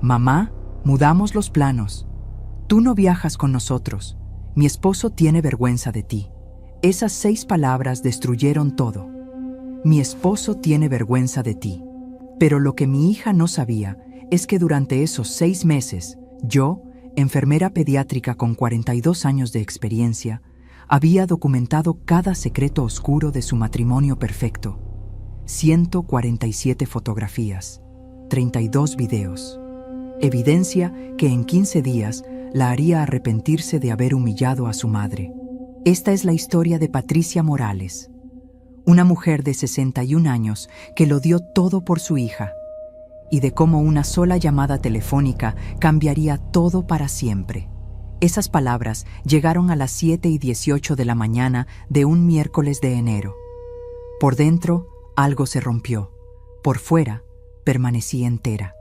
Mamá, mudamos los planos. Tú no viajas con nosotros. Mi esposo tiene vergüenza de ti. Esas 6 palabras destruyeron todo. Mi esposo tiene vergüenza de ti. Pero lo que mi hija no sabía es que durante esos 6 meses, yo, enfermera pediátrica con 42 años de experiencia, había documentado cada secreto oscuro de su matrimonio perfecto. 147 fotografías, 32 videos. Evidencia que en 15 días la haría arrepentirse de haber humillado a su madre. Esta es la historia de Patricia Morales, una mujer de 61 años que lo dio todo por su hija, y de cómo una sola llamada telefónica cambiaría todo para siempre. Esas palabras llegaron a las 7:18 de la mañana de un miércoles de enero. Por dentro, algo se rompió. Por fuera, permanecí entera.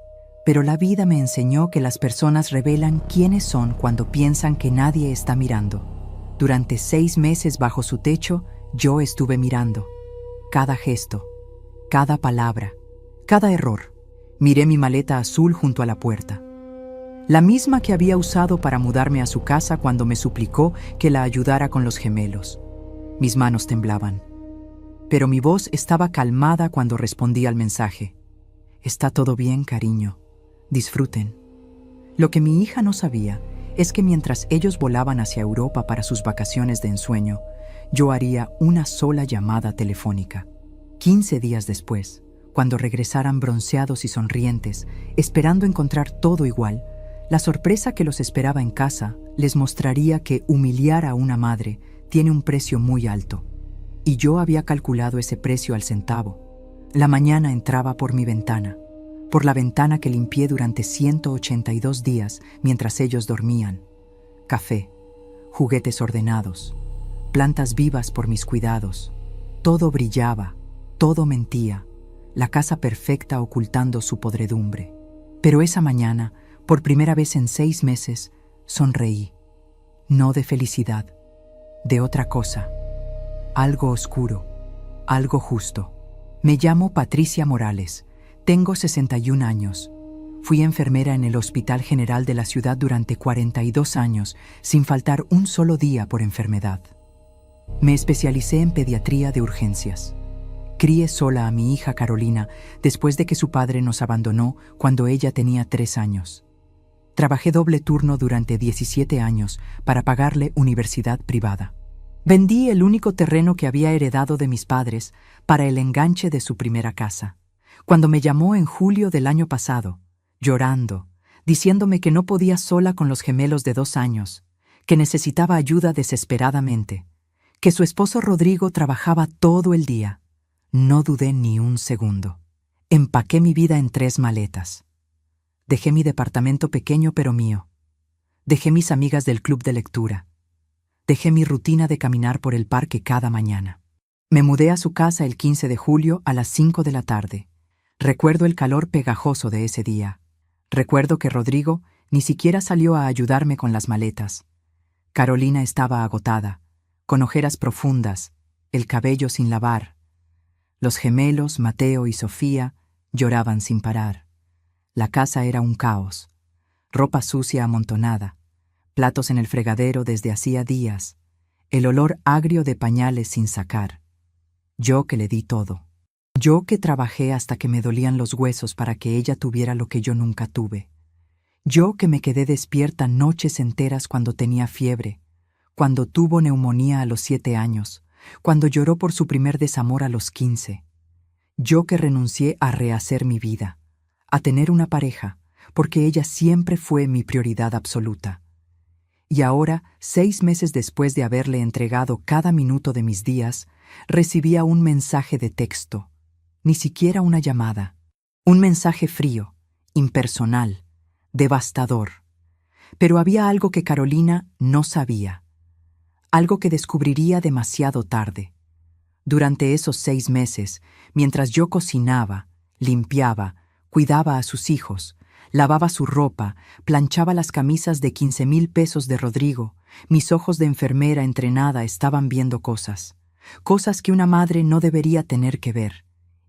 Pero la vida me enseñó que las personas revelan quiénes son cuando piensan que nadie está mirando. Durante 6 meses bajo su techo, yo estuve mirando. Cada gesto, cada palabra, cada error. Miré mi maleta azul junto a la puerta. La misma que había usado para mudarme a su casa cuando me suplicó que la ayudara con los gemelos. Mis manos temblaban. Pero mi voz estaba calmada cuando respondí al mensaje. Está todo bien, cariño. Disfruten. Lo que mi hija no sabía es que mientras ellos volaban hacia Europa para sus vacaciones de ensueño, yo haría una sola llamada telefónica. 15 días después, cuando regresaran bronceados y sonrientes, esperando encontrar todo igual, la sorpresa que los esperaba en casa les mostraría que humillar a una madre tiene un precio muy alto. Y yo había calculado ese precio al centavo. La mañana entraba por mi ventana, por la ventana que limpié durante 182 días mientras ellos dormían. Café, juguetes ordenados, plantas vivas por mis cuidados. Todo brillaba, todo mentía, la casa perfecta ocultando su podredumbre. Pero esa mañana, por primera vez en 6 meses, sonreí. No de felicidad, de otra cosa. Algo oscuro, algo justo. Me llamo Patricia Morales. Tengo 61 años. Fui enfermera en el Hospital General de la ciudad durante 42 años, sin faltar un solo día por enfermedad. Me especialicé en pediatría de urgencias. Crié sola a mi hija Carolina después de que su padre nos abandonó cuando ella tenía 3 años. Trabajé doble turno durante 17 años para pagarle universidad privada. Vendí el único terreno que había heredado de mis padres para el enganche de su primera casa. Cuando me llamó en julio del año pasado, llorando, diciéndome que no podía sola con los gemelos de 2 años, que necesitaba ayuda desesperadamente, que su esposo Rodrigo trabajaba todo el día, no dudé ni un segundo. Empaqué mi vida en 3 maletas. Dejé mi departamento pequeño pero mío. Dejé mis amigas del club de lectura. Dejé mi rutina de caminar por el parque cada mañana. Me mudé a su casa el 15 de julio a las 5 de la tarde. Recuerdo el calor pegajoso de ese día. Recuerdo que Rodrigo ni siquiera salió a ayudarme con las maletas. Carolina estaba agotada, con ojeras profundas, el cabello sin lavar. Los gemelos, Mateo y Sofía, lloraban sin parar. La casa era un caos. Ropa sucia amontonada, platos en el fregadero desde hacía días, el olor agrio de pañales sin sacar. Yo que le di todo. Yo que trabajé hasta que me dolían los huesos para que ella tuviera lo que yo nunca tuve. Yo que me quedé despierta noches enteras cuando tenía fiebre, cuando tuvo neumonía a los 7 años, cuando lloró por su primer desamor a los 15. Yo que renuncié a rehacer mi vida, a tener una pareja, porque ella siempre fue mi prioridad absoluta. Y ahora, 6 meses después de haberle entregado cada minuto de mis días, recibía un mensaje de texto, ni siquiera una llamada. Un mensaje frío, impersonal, devastador. Pero había algo que Carolina no sabía, algo que descubriría demasiado tarde. Durante esos 6 meses, mientras yo cocinaba, limpiaba, cuidaba a sus hijos, lavaba su ropa, planchaba las camisas de 15,000 pesos de Rodrigo, mis ojos de enfermera entrenada estaban viendo cosas que una madre no debería tener que ver.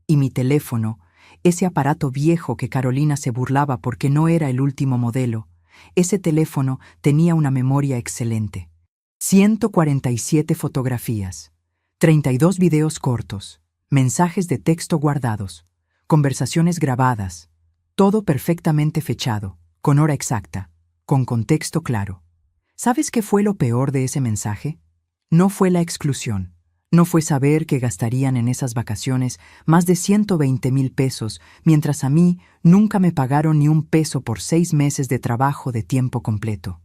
Y mi teléfono, ese aparato viejo que Carolina se burlaba porque no era el último modelo. Ese teléfono tenía una memoria excelente. 147 fotografías, 32 videos cortos, mensajes de texto guardados, conversaciones grabadas, todo perfectamente fechado, con hora exacta, con contexto claro. ¿Sabes qué fue lo peor de ese mensaje? No fue la exclusión. No fue saber que gastarían en esas vacaciones más de 120,000 pesos, mientras a mí nunca me pagaron ni un peso por 6 meses de trabajo de tiempo completo.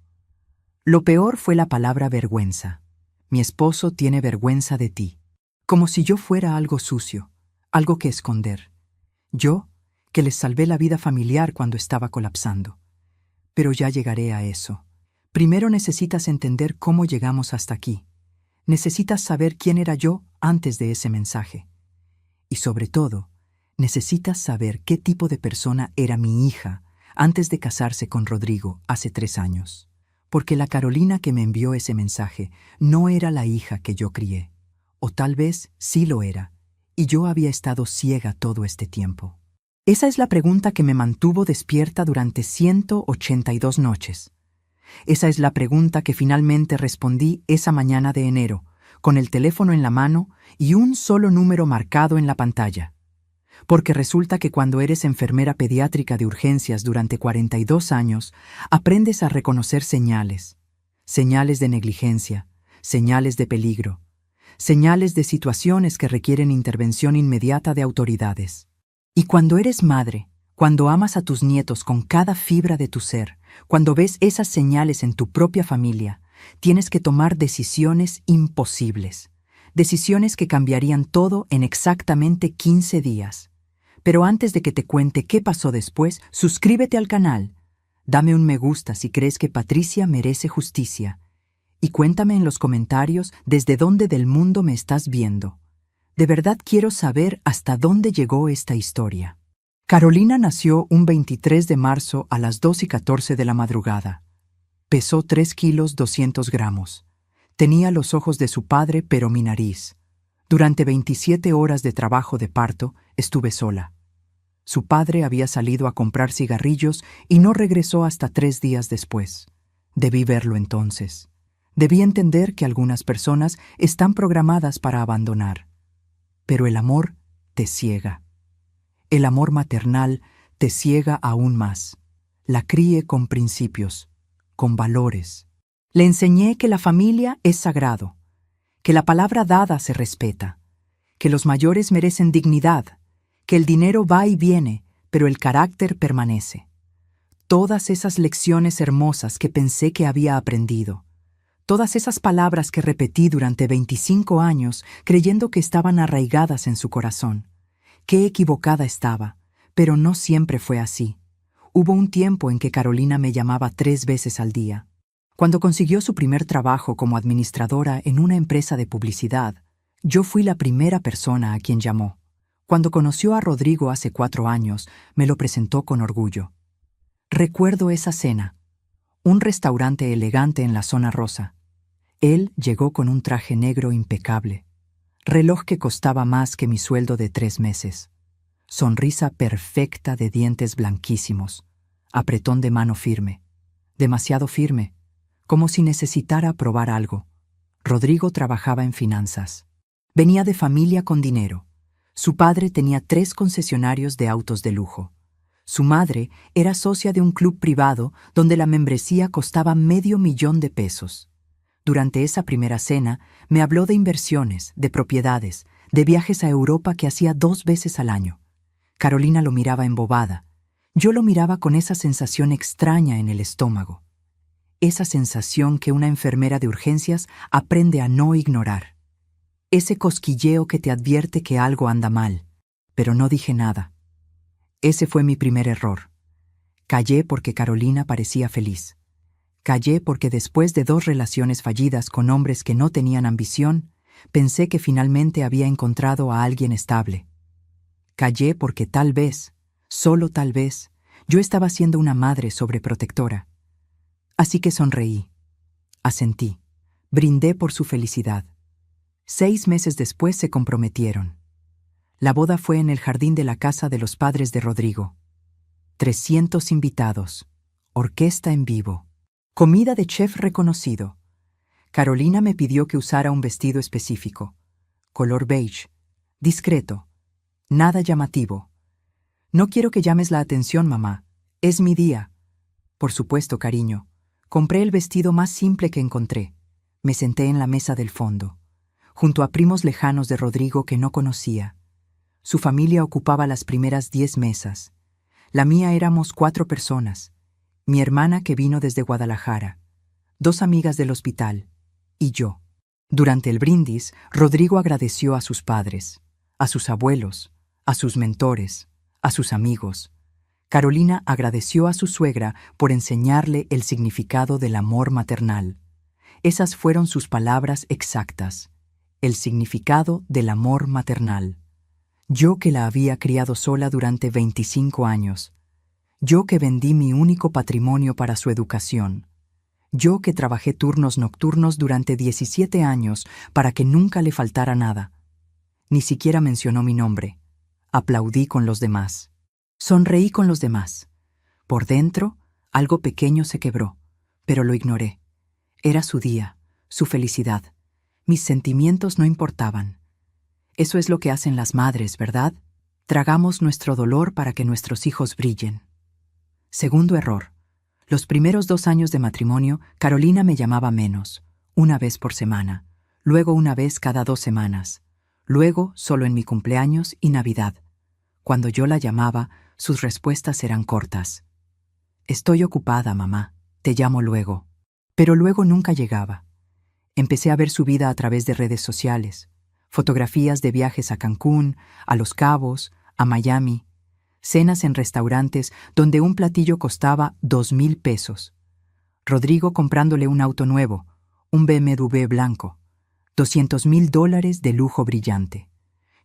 Lo peor fue la palabra vergüenza. Mi esposo tiene vergüenza de ti. Como si yo fuera algo sucio, algo que esconder. Yo, que les salvé la vida familiar cuando estaba colapsando. Pero ya llegaré a eso. Primero necesitas entender cómo llegamos hasta aquí. Necesitas saber quién era yo antes de ese mensaje. Y sobre todo, necesitas saber qué tipo de persona era mi hija antes de casarse con Rodrigo hace 3 años. Porque la Carolina que me envió ese mensaje no era la hija que yo crié. O tal vez sí lo era, y yo había estado ciega todo este tiempo. Esa es la pregunta que me mantuvo despierta durante 182 noches. Esa es la pregunta que finalmente respondí esa mañana de enero, con el teléfono en la mano y un solo número marcado en la pantalla. Porque resulta que cuando eres enfermera pediátrica de urgencias durante 42 años, aprendes a reconocer señales. Señales de negligencia, señales de peligro, señales de situaciones que requieren intervención inmediata de autoridades. Y cuando eres madre, cuando amas a tus nietos con cada fibra de tu ser, cuando ves esas señales en tu propia familia, tienes que tomar decisiones imposibles. Decisiones que cambiarían todo en exactamente 15 días. Pero antes de que te cuente qué pasó después, suscríbete al canal. Dame un me gusta si crees que Patricia merece justicia. Y cuéntame en los comentarios desde dónde del mundo me estás viendo. De verdad quiero saber hasta dónde llegó esta historia. Carolina nació un 23 de marzo a las 2:14 de la madrugada. Pesó 3 kilos 200 gramos. Tenía los ojos de su padre, pero mi nariz. Durante 27 horas de trabajo de parto, estuve sola. Su padre había salido a comprar cigarrillos y no regresó hasta 3 días después. Debí verlo entonces. Debí entender que algunas personas están programadas para abandonar. Pero el amor te ciega. El amor maternal te ciega aún más. La crié con principios, con valores. Le enseñé que la familia es sagrado, que la palabra dada se respeta, que los mayores merecen dignidad, que el dinero va y viene, pero el carácter permanece. Todas esas lecciones hermosas que pensé que había aprendido, todas esas palabras que repetí durante 25 años creyendo que estaban arraigadas en su corazón. Qué equivocada estaba, pero no siempre fue así. Hubo un tiempo en que Carolina me llamaba 3 veces al día. Cuando consiguió su primer trabajo como administradora en una empresa de publicidad, yo fui la primera persona a quien llamó. Cuando conoció a Rodrigo hace 4 años, me lo presentó con orgullo. Recuerdo esa cena, un restaurante elegante en la zona rosa. Él llegó con un traje negro impecable, reloj que costaba más que mi sueldo de 3 meses, sonrisa perfecta de dientes blanquísimos, apretón de mano firme, demasiado firme, como si necesitara probar algo. Rodrigo trabajaba en finanzas. Venía de familia con dinero. Su padre tenía 3 concesionarios de autos de lujo. Su madre era socia de un club privado donde la membresía costaba $500,000 pesos. Durante esa primera cena, me habló de inversiones, de propiedades, de viajes a Europa que hacía 2 veces al año. Carolina lo miraba embobada. Yo lo miraba con esa sensación extraña en el estómago. Esa sensación que una enfermera de urgencias aprende a no ignorar. Ese cosquilleo que te advierte que algo anda mal, pero no dije nada. Ese fue mi primer error. Callé porque Carolina parecía feliz. Callé porque después de 2 relaciones fallidas con hombres que no tenían ambición, pensé que finalmente había encontrado a alguien estable. Callé porque tal vez, solo tal vez, yo estaba siendo una madre sobreprotectora. Así que sonreí, asentí, brindé por su felicidad. 6 meses después se comprometieron. La boda fue en el jardín de la casa de los padres de Rodrigo. 300 invitados. Orquesta en vivo. Comida de chef reconocido. Carolina me pidió que usara un vestido específico. Color beige. Discreto. Nada llamativo. No quiero que llames la atención, mamá. Es mi día. Por supuesto, cariño. Compré el vestido más simple que encontré. Me senté en la mesa del fondo, junto a primos lejanos de Rodrigo que no conocía. Su familia ocupaba las primeras 10 mesas. La mía éramos 4 personas. Mi hermana que vino desde Guadalajara, 2 amigas del hospital, y yo. Durante el brindis, Rodrigo agradeció a sus padres, a sus abuelos, a sus mentores, a sus amigos. Carolina agradeció a su suegra por enseñarle el significado del amor maternal. Esas fueron sus palabras exactas. El significado del amor maternal. Yo que la había criado sola durante 25 años. Yo que vendí mi único patrimonio para su educación. Yo que trabajé turnos nocturnos durante 17 años para que nunca le faltara nada. Ni siquiera mencionó mi nombre. Aplaudí con los demás. Sonreí con los demás. Por dentro, algo pequeño se quebró, pero lo ignoré. Era su día, su felicidad. Mis sentimientos no importaban. Eso es lo que hacen las madres, ¿verdad? Tragamos nuestro dolor para que nuestros hijos brillen. Segundo error. Los primeros 2 años de matrimonio, Carolina me llamaba menos, una vez por semana, luego una vez cada 2 semanas, luego solo en mi cumpleaños y Navidad. Cuando yo la llamaba, sus respuestas eran cortas. Estoy ocupada, mamá, te llamo luego. Pero luego nunca llegaba. Empecé a ver su vida a través de redes sociales, fotografías de viajes a Cancún, a Los Cabos, a Miami, cenas en restaurantes donde un platillo costaba 2,000 pesos. Rodrigo comprándole un auto nuevo, un BMW blanco, $200,000 de lujo brillante.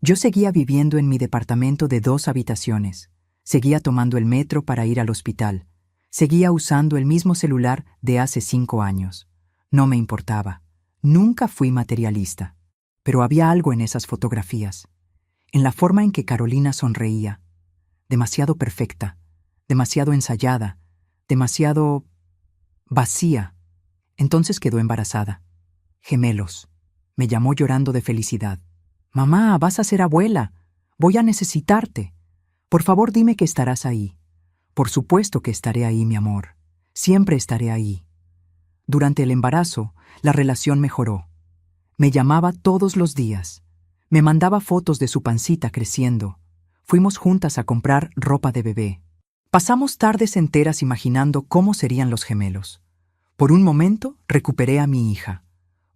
Yo seguía viviendo en mi departamento de 2 habitaciones, seguía tomando el metro para ir al hospital, seguía usando el mismo celular de hace 5 años. No me importaba, nunca fui materialista, pero había algo en esas fotografías, en la forma en que Carolina sonreía, demasiado perfecta, demasiado ensayada, demasiado vacía. Entonces quedó embarazada. Gemelos. Me llamó llorando de felicidad. Mamá, vas a ser abuela. Voy a necesitarte. Por favor, dime que estarás ahí. Por supuesto que estaré ahí, mi amor. Siempre estaré ahí. Durante el embarazo, la relación mejoró. Me llamaba todos los días. Me mandaba fotos de su pancita creciendo. Fuimos juntas a comprar ropa de bebé. Pasamos tardes enteras imaginando cómo serían los gemelos. Por un momento, recuperé a mi hija.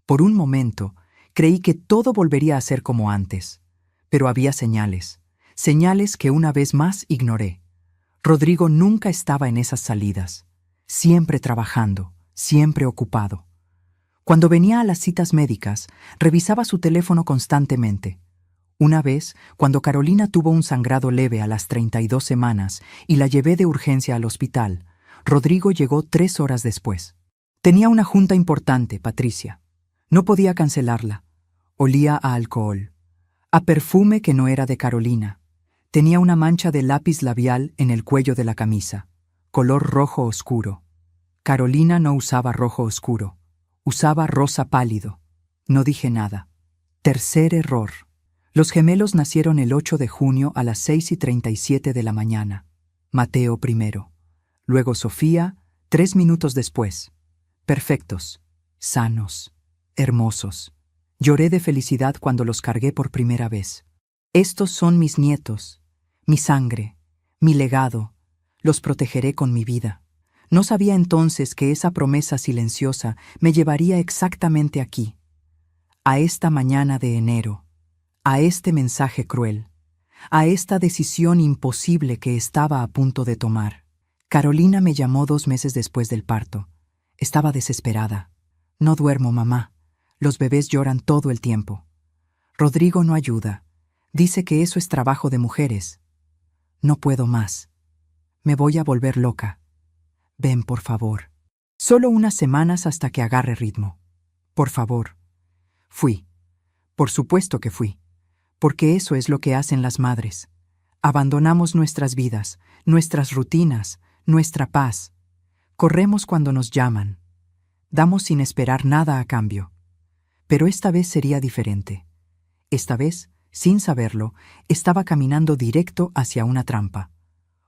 Por un momento, creí que todo volvería a ser como antes. Pero había señales. Señales que una vez más ignoré. Rodrigo nunca estaba en esas salidas. Siempre trabajando, siempre ocupado. Cuando venía a las citas médicas, revisaba su teléfono constantemente. Una vez, cuando Carolina tuvo un sangrado leve a las 32 semanas y la llevé de urgencia al hospital, Rodrigo llegó 3 horas después. Tenía una junta importante, Patricia. No podía cancelarla. Olía a alcohol, a perfume que no era de Carolina. Tenía una mancha de lápiz labial en el cuello de la camisa, color rojo oscuro. Carolina no usaba rojo oscuro, usaba rosa pálido. No dije nada. Tercer error. Los gemelos nacieron el 8 de junio a las 6:37 de la mañana. Mateo primero. Luego Sofía, 3 minutos después. Perfectos, sanos, hermosos. Lloré de felicidad cuando los cargué por primera vez. Estos son mis nietos, mi sangre, mi legado. Los protegeré con mi vida. No sabía entonces que esa promesa silenciosa me llevaría exactamente aquí, a esta mañana de enero, a este mensaje cruel, a esta decisión imposible que estaba a punto de tomar. Carolina me llamó 2 meses después del parto. Estaba desesperada. No duermo, mamá. Los bebés lloran todo el tiempo. Rodrigo no ayuda. Dice que eso es trabajo de mujeres. No puedo más. Me voy a volver loca. Ven, por favor. Solo unas semanas hasta que agarre ritmo. Por favor. Fui. Por supuesto que fui. Porque eso es lo que hacen las madres. Abandonamos nuestras vidas, nuestras rutinas, nuestra paz. Corremos cuando nos llaman. Damos sin esperar nada a cambio. Pero esta vez sería diferente. Esta vez, sin saberlo, estaba caminando directo hacia una trampa.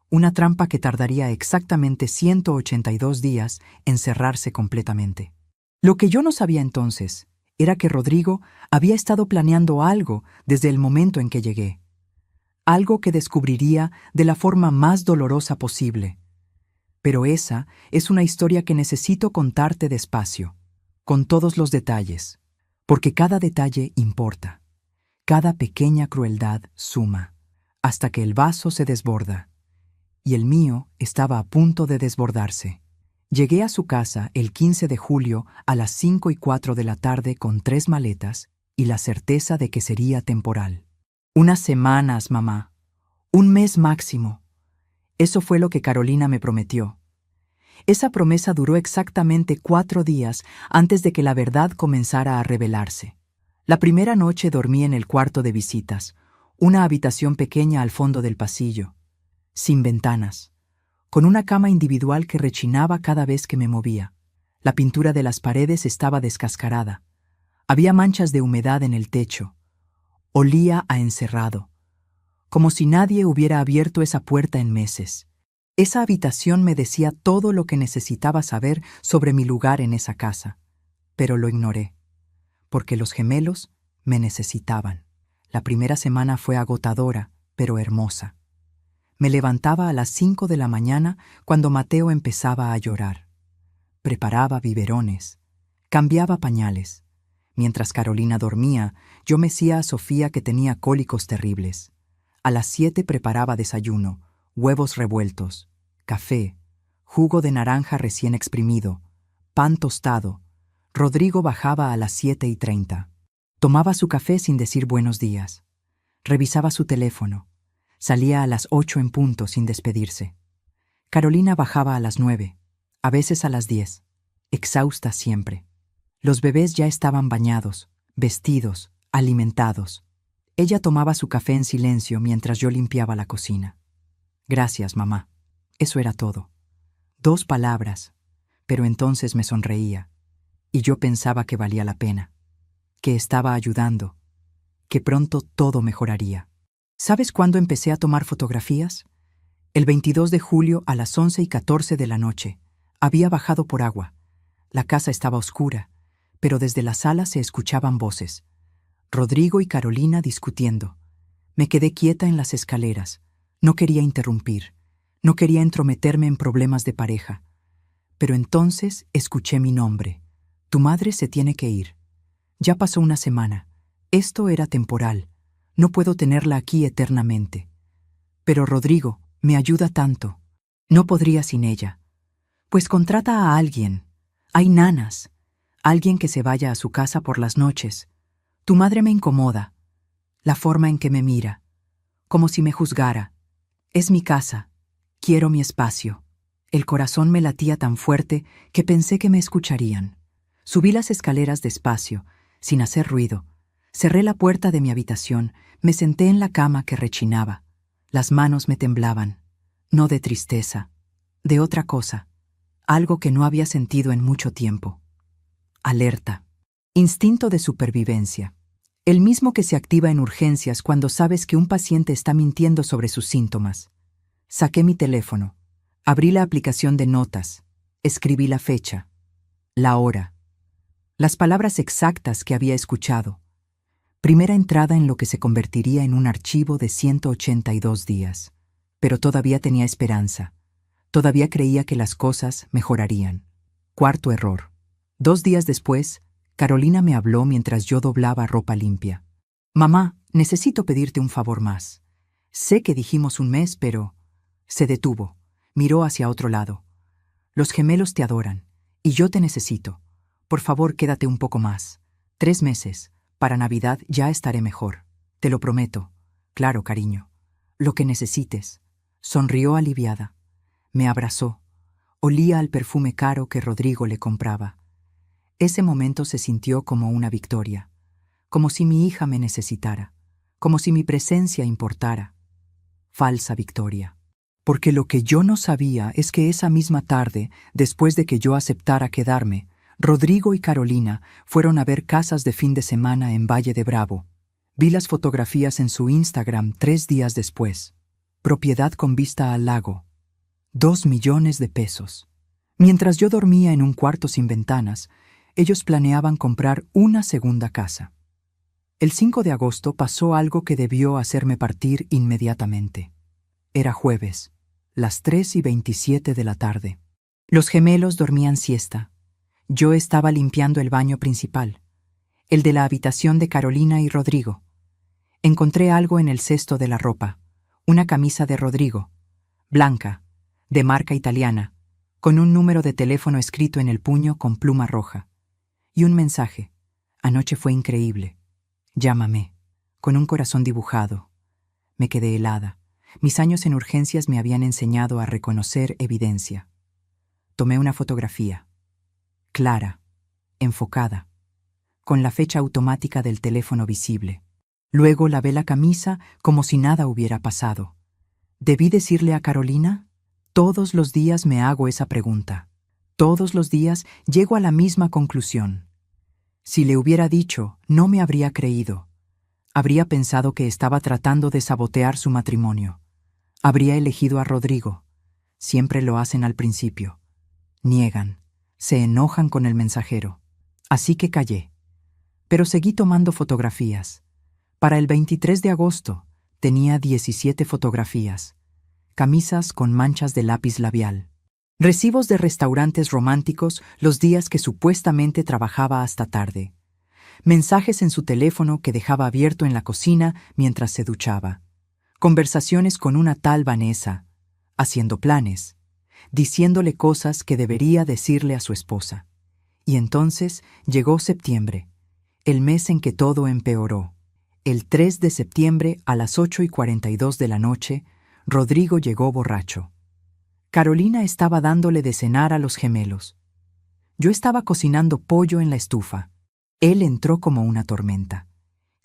Una trampa que tardaría exactamente 182 días en cerrarse completamente. Lo que yo no sabía entonces era que Rodrigo había estado planeando algo desde el momento en que llegué. Algo que descubriría de la forma más dolorosa posible. Pero esa es una historia que necesito contarte despacio, con todos los detalles, porque cada detalle importa. Cada pequeña crueldad suma, hasta que el vaso se desborda. Y el mío estaba a punto de desbordarse. Llegué a su casa el 15 de julio a las 5:04 de la tarde con 3 maletas y la certeza de que sería temporal. Unas semanas, mamá. Un mes máximo. Eso fue lo que Carolina me prometió. Esa promesa duró exactamente 4 días antes de que la verdad comenzara a revelarse. La primera noche dormí en el cuarto de visitas, una habitación pequeña al fondo del pasillo, sin ventanas, con una cama individual que rechinaba cada vez que me movía. La pintura de las paredes estaba descascarada. Había manchas de humedad en el techo. Olía a encerrado, como si nadie hubiera abierto esa puerta en meses. Esa habitación me decía todo lo que necesitaba saber sobre mi lugar en esa casa, pero lo ignoré, porque los gemelos me necesitaban. La primera semana fue agotadora, pero hermosa. Me levantaba a las 5 de la mañana cuando Mateo empezaba a llorar. Preparaba biberones, cambiaba pañales. Mientras Carolina dormía, yo mecía a Sofía que tenía cólicos terribles. A las 7 preparaba desayuno, huevos revueltos, café, jugo de naranja recién exprimido, pan tostado. Rodrigo bajaba a las 7:30. Tomaba su café sin decir buenos días. Revisaba su teléfono. Salía a las 8 en punto sin despedirse. Carolina bajaba a las 9, a veces a las 10, exhausta siempre. Los bebés ya estaban bañados, vestidos, alimentados. Ella tomaba su café en silencio mientras yo limpiaba la cocina. Gracias, mamá. Eso era todo. 2 palabras, pero entonces me sonreía, y yo pensaba que valía la pena, que estaba ayudando, que pronto todo mejoraría. ¿Sabes cuándo empecé a tomar fotografías? El 22 de julio a las 11:14 de la noche. Había bajado por agua. La casa estaba oscura, pero desde la sala se escuchaban voces. Rodrigo y Carolina discutiendo. Me quedé quieta en las escaleras. No quería interrumpir. No quería entrometerme en problemas de pareja. Pero entonces escuché mi nombre. Tu madre se tiene que ir. Ya pasó una semana. Esto era temporal. No puedo tenerla aquí eternamente. Pero Rodrigo me ayuda tanto. No podría sin ella. Pues contrata a alguien. Hay nanas. Alguien que se vaya a su casa por las noches. Tu madre me incomoda. La forma en que me mira. Como si me juzgara. Es mi casa. Quiero mi espacio. El corazón me latía tan fuerte que pensé que me escucharían. Subí las escaleras despacio, sin hacer ruido. Cerré la puerta de mi habitación, me senté en la cama que rechinaba. Las manos me temblaban, no de tristeza, de otra cosa, algo que no había sentido en mucho tiempo. Alerta. Instinto de supervivencia. El mismo que se activa en urgencias cuando sabes que un paciente está mintiendo sobre sus síntomas. Saqué mi teléfono, abrí la aplicación de notas, escribí la fecha, la hora, las palabras exactas que había escuchado. Primera entrada en lo que se convertiría en un archivo de 182 días. Pero todavía tenía esperanza. Todavía creía que las cosas mejorarían. Cuarto error. 2 días después, Carolina me habló mientras yo doblaba ropa limpia. Mamá, necesito pedirte un favor más. Sé que dijimos un mes, pero... Se detuvo. Miró hacia otro lado. Los gemelos te adoran, y yo te necesito. Por favor, quédate un poco más. 3 meses. Para Navidad ya estaré mejor. Te lo prometo. Claro, cariño. Lo que necesites. Sonrió aliviada. Me abrazó. Olía al perfume caro que Rodrigo le compraba. Ese momento se sintió como una victoria. Como si mi hija me necesitara. como si mi presencia importara. Falsa victoria. Porque lo que yo no sabía es que esa misma tarde, después de que yo aceptara quedarme, Rodrigo y Carolina fueron a ver casas de fin de semana en Valle de Bravo. Vi las fotografías en su Instagram 3 días después. Propiedad con vista al lago. 2 millones de pesos. Mientras yo dormía en un cuarto sin ventanas, ellos planeaban comprar una segunda casa. El 5 de agosto pasó algo que debió hacerme partir inmediatamente. Era jueves, las 3:27 de la tarde. Los gemelos dormían siesta. Yo estaba limpiando el baño principal, el de la habitación de Carolina y Rodrigo. Encontré algo en el cesto de la ropa, una camisa de Rodrigo, blanca, de marca italiana, con un número de teléfono escrito en el puño con pluma roja. Y un mensaje. Anoche fue increíble. Llámame. Con un corazón dibujado. Me quedé helada. Mis años en urgencias me habían enseñado a reconocer evidencia. Tomé una fotografía. Clara, enfocada, con la fecha automática del teléfono visible. Luego lavé la camisa como si nada hubiera pasado. ¿Debí decirle a Carolina? Todos los días me hago esa pregunta. Todos los días llego a la misma conclusión. Si le hubiera dicho, no me habría creído. Habría pensado que estaba tratando de sabotear su matrimonio. Habría elegido a Rodrigo. Siempre lo hacen al principio. Niegan, se enojan con el mensajero. Así que callé. Pero seguí tomando fotografías. Para el 23 de agosto tenía 17 fotografías. Camisas con manchas de lápiz labial. Recibos de restaurantes románticos los días que supuestamente trabajaba hasta tarde. Mensajes en su teléfono que dejaba abierto en la cocina mientras se duchaba. Conversaciones con una tal Vanessa, haciendo planes, diciéndole cosas que debería decirle a su esposa. Y entonces llegó septiembre, el mes en que todo empeoró. El 3 de septiembre a las 8:42 de la noche, Rodrigo llegó borracho. Carolina estaba dándole de cenar a los gemelos. Yo estaba cocinando pollo en la estufa. Él entró como una tormenta.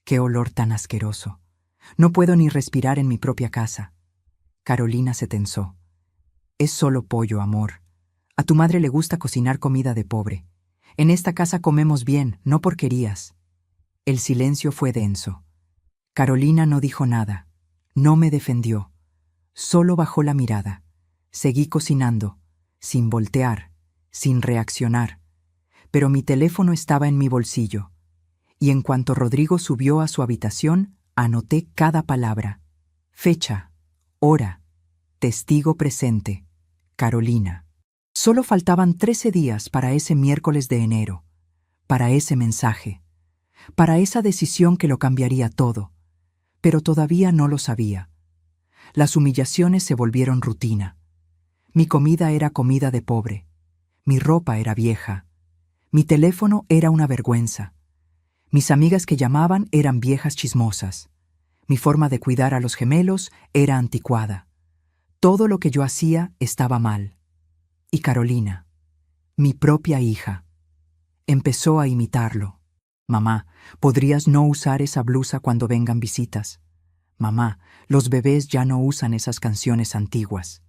¡Qué olor tan asqueroso! No puedo ni respirar en mi propia casa. Carolina se tensó. Es solo pollo, amor. A tu madre le gusta cocinar comida de pobre. En esta casa comemos bien, no porquerías. El silencio fue denso. Carolina no dijo nada. No me defendió. Solo bajó la mirada. Seguí cocinando, sin voltear, sin reaccionar. Pero mi teléfono estaba en mi bolsillo. Y en cuanto Rodrigo subió a su habitación, anoté cada palabra. Fecha, hora, testigo presente, Carolina. Solo faltaban 13 días para ese miércoles de enero, para ese mensaje, para esa decisión que lo cambiaría todo. Pero todavía no lo sabía. Las humillaciones se volvieron rutina. Mi comida era comida de pobre. Mi ropa era vieja. Mi teléfono era una vergüenza. Mis amigas que llamaban eran viejas chismosas. Mi forma de cuidar a los gemelos era anticuada. Todo lo que yo hacía estaba mal. Y Carolina, mi propia hija, empezó a imitarlo. Mamá, ¿podrías no usar esa blusa cuando vengan visitas? Mamá, los bebés ya no usan esas canciones antiguas.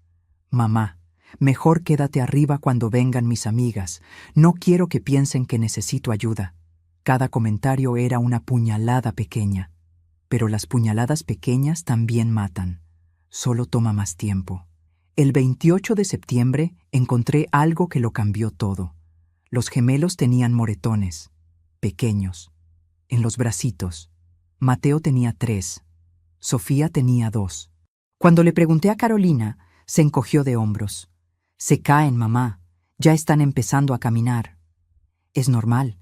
Mamá, mejor quédate arriba cuando vengan mis amigas. No quiero que piensen que necesito ayuda. Cada comentario era una puñalada pequeña. Pero las puñaladas pequeñas también matan. Solo toma más tiempo. El 28 de septiembre encontré algo que lo cambió todo. Los gemelos tenían moretones, pequeños, en los bracitos. Mateo tenía 3. Sofía tenía 2. Cuando le pregunté a Carolina, se encogió de hombros. Se caen, mamá. Ya están empezando a caminar. Es normal.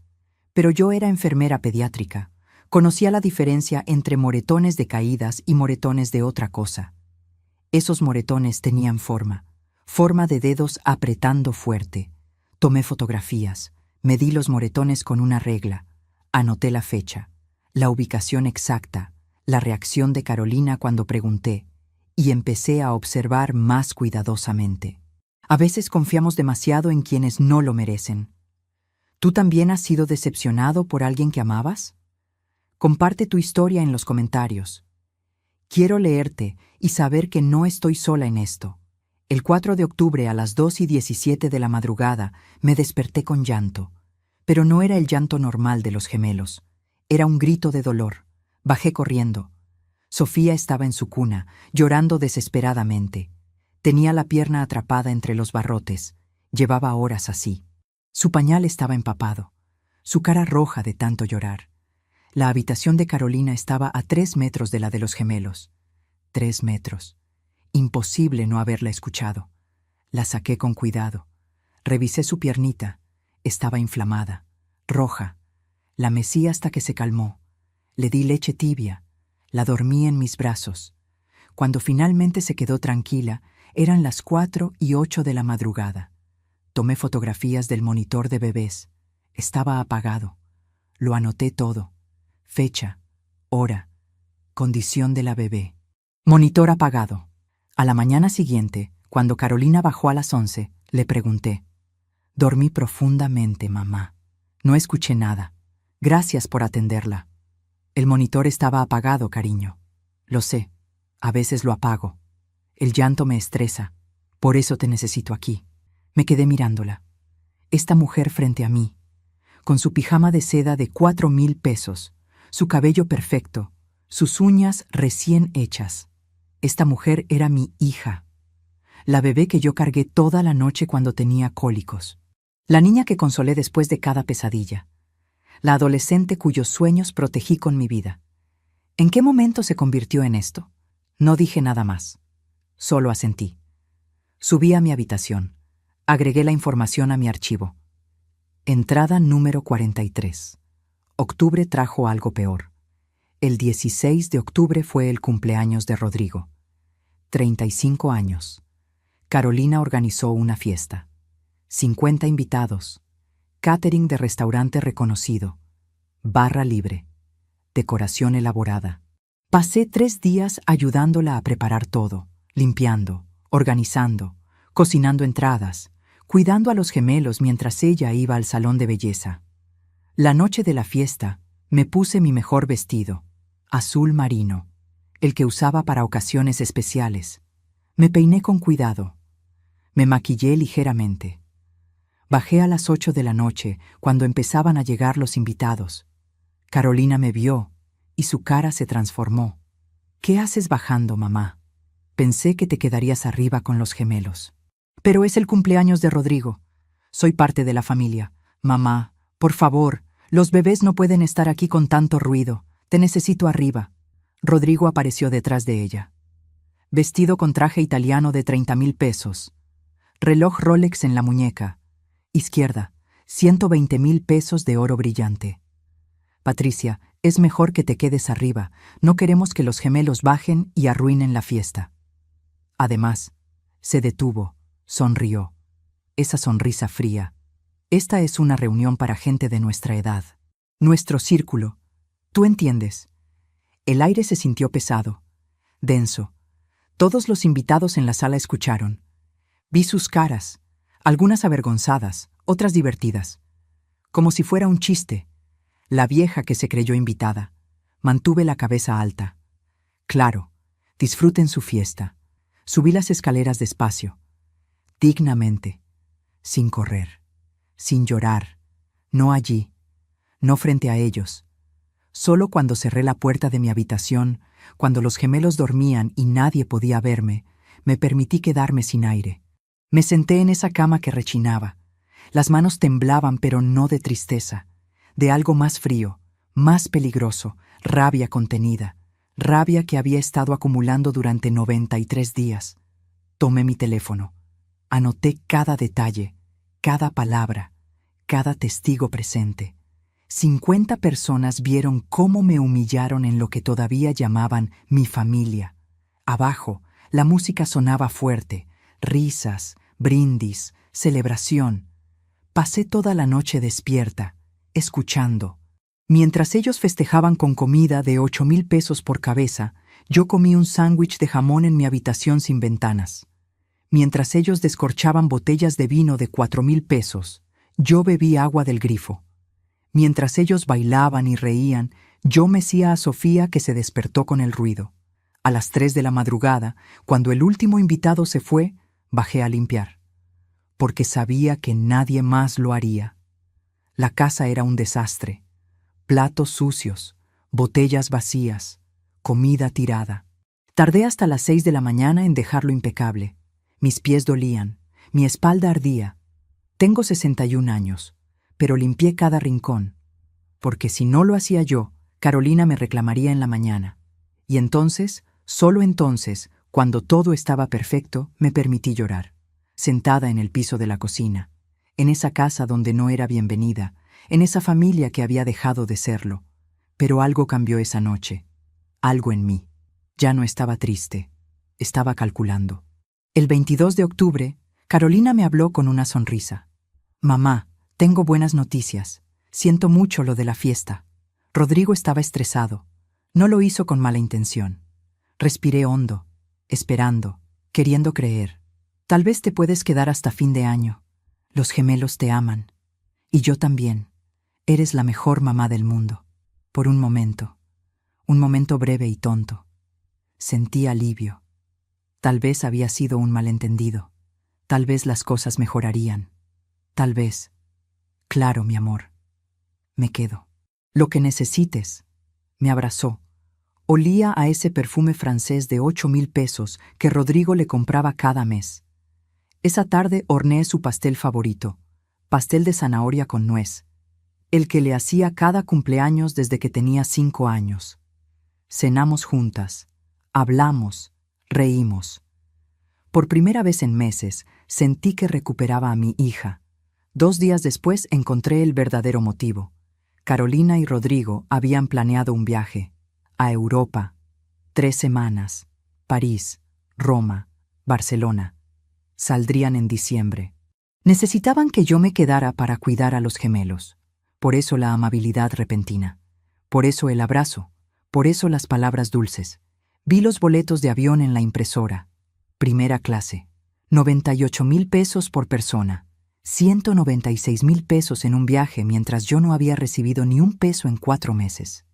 Pero yo era enfermera pediátrica. Conocía la diferencia entre moretones de caídas y moretones de otra cosa. Esos moretones tenían forma de dedos apretando fuerte. Tomé fotografías, medí los moretones con una regla, anoté la fecha, la ubicación exacta, la reacción de Carolina cuando pregunté, y empecé a observar más cuidadosamente. A veces confiamos demasiado en quienes no lo merecen. ¿Tú también has sido decepcionado por alguien que amabas? Comparte tu historia en los comentarios. Quiero leerte y saber que no estoy sola en esto. El 4 de octubre a las 2:17 de la madrugada me desperté con llanto. Pero no era el llanto normal de los gemelos. Era un grito de dolor. Bajé corriendo. Sofía estaba en su cuna, llorando desesperadamente. Tenía la pierna atrapada entre los barrotes. Llevaba horas así. Su pañal estaba empapado. Su cara roja de tanto llorar. La habitación de Carolina estaba a 3 metros de la de los gemelos. 3 metros. Imposible no haberla escuchado. La saqué con cuidado. Revisé su piernita. Estaba inflamada, roja. La mecí hasta que se calmó. Le di leche tibia. La dormí en mis brazos. Cuando finalmente se quedó tranquila, eran las 4:08 de la madrugada. Tomé fotografías del monitor de bebés. Estaba apagado. Lo anoté todo. Fecha, hora, condición de la bebé. Monitor apagado. A la mañana siguiente, cuando Carolina bajó a las 11, le pregunté: «Dormí profundamente, mamá. No escuché nada. Gracias por atenderla». «El monitor estaba apagado, cariño». «Lo sé. A veces lo apago. El llanto me estresa. Por eso te necesito aquí». Me quedé mirándola. Esta mujer frente a mí, con su pijama de seda de 4,000 pesos, su cabello perfecto, sus uñas recién hechas. Esta mujer era mi hija. La bebé que yo cargué toda la noche cuando tenía cólicos. La niña que consolé después de cada pesadilla. La adolescente cuyos sueños protegí con mi vida. ¿En qué momento se convirtió en esto? No dije nada más. Solo asentí. Subí a mi habitación. Agregué la información a mi archivo. Entrada número 43. Octubre trajo algo peor. El 16 de octubre fue el cumpleaños de Rodrigo. 35 años. Carolina organizó una fiesta. 50 invitados. Catering de restaurante reconocido. Barra libre. Decoración elaborada. Pasé 3 días ayudándola a preparar todo, limpiando, organizando, cocinando entradas, cuidando a los gemelos mientras ella iba al salón de belleza. La noche de la fiesta, me puse mi mejor vestido, azul marino, el que usaba para ocasiones especiales. Me peiné con cuidado. Me maquillé ligeramente. Bajé a las 8 de la noche, cuando empezaban a llegar los invitados. Carolina me vio, y su cara se transformó. «¿Qué haces bajando, mamá? Pensé que te quedarías arriba con los gemelos». «Pero es el cumpleaños de Rodrigo. Soy parte de la familia. Mamá, por favor, los bebés no pueden estar aquí con tanto ruido. Te necesito arriba». Rodrigo apareció detrás de ella. Vestido con traje italiano de 30,000 pesos. Reloj Rolex en la muñeca. Izquierda, 120,000 pesos de oro brillante. «Patricia, es mejor que te quedes arriba. No queremos que los gemelos bajen y arruinen la fiesta». Además, se detuvo. Sonrió. Esa sonrisa fría. «Esta es una reunión para gente de nuestra edad. Nuestro círculo. Tú entiendes». El aire se sintió pesado, denso. Todos los invitados en la sala escucharon. Vi sus caras, algunas avergonzadas, otras divertidas. Como si fuera un chiste. La vieja que se creyó invitada. Mantuve la cabeza alta. «Claro, disfruten su fiesta». Subí las escaleras despacio. Dignamente, sin correr, sin llorar, no allí, no frente a ellos. Solo cuando cerré la puerta de mi habitación, cuando los gemelos dormían y nadie podía verme, me permití quedarme sin aire. Me senté en esa cama que rechinaba. Las manos temblaban, pero no de tristeza, de algo más frío, más peligroso, rabia contenida, rabia que había estado acumulando durante 93 días. Tomé mi teléfono. Anoté cada detalle, cada palabra, cada testigo presente. 50 personas vieron cómo me humillaron en lo que todavía llamaban mi familia. Abajo, la música sonaba fuerte, risas, brindis, celebración. Pasé toda la noche despierta, escuchando. Mientras ellos festejaban con comida de 8,000 pesos por cabeza, yo comí un sándwich de jamón en mi habitación sin ventanas. Mientras ellos descorchaban botellas de vino de 4,000 pesos, yo bebí agua del grifo. Mientras ellos bailaban y reían, Yo mecía a Sofía, que se despertó con el ruido. A las 3 de la madrugada, cuando el último invitado se fue, bajé a limpiar, porque sabía que nadie más lo haría. La casa era un desastre. Platos sucios, botellas vacías, comida tirada. Tardé hasta las 6 de la mañana en dejarlo impecable. Mis pies dolían, mi espalda ardía. Tengo 61 años, pero limpié cada rincón, porque si no lo hacía yo, Carolina me reclamaría en la mañana. Y entonces, solo entonces, cuando todo estaba perfecto, me permití llorar, sentada en el piso de la cocina, en esa casa donde no era bienvenida, en esa familia que había dejado de serlo. Pero algo cambió esa noche, algo en mí. Ya no estaba triste, estaba calculando. El 22 de octubre, Carolina me habló con una sonrisa. Mamá, tengo buenas noticias. Siento mucho lo de la fiesta. Rodrigo estaba estresado. No lo hizo con mala intención. Respiré hondo, esperando, queriendo creer. Tal vez te puedes quedar hasta fin de año. Los gemelos te aman. Y yo también. Eres la mejor mamá del mundo. Por un momento breve y tonto, sentí alivio. Tal vez había sido un malentendido. Tal vez las cosas mejorarían. Tal vez. Claro, mi amor. Me quedo. Lo que necesites. Me abrazó. Olía a ese perfume francés de 8,000 pesos que Rodrigo le compraba cada mes. Esa tarde horneé su pastel favorito, pastel de zanahoria con nuez, el que le hacía cada cumpleaños desde que tenía 5 años. Cenamos juntas, hablamos, reímos. Por primera vez en meses, sentí que recuperaba a mi hija. 2 días después encontré el verdadero motivo. Carolina y Rodrigo habían planeado un viaje a Europa, 3 semanas, París, Roma, Barcelona. Saldrían en diciembre. Necesitaban que yo me quedara para cuidar a los gemelos. Por eso la amabilidad repentina. Por eso el abrazo. Por eso las palabras dulces. Vi los boletos de avión en la impresora. Primera clase. 98,000 pesos por persona. 196,000 pesos en un viaje mientras yo no había recibido ni un peso en 4 meses.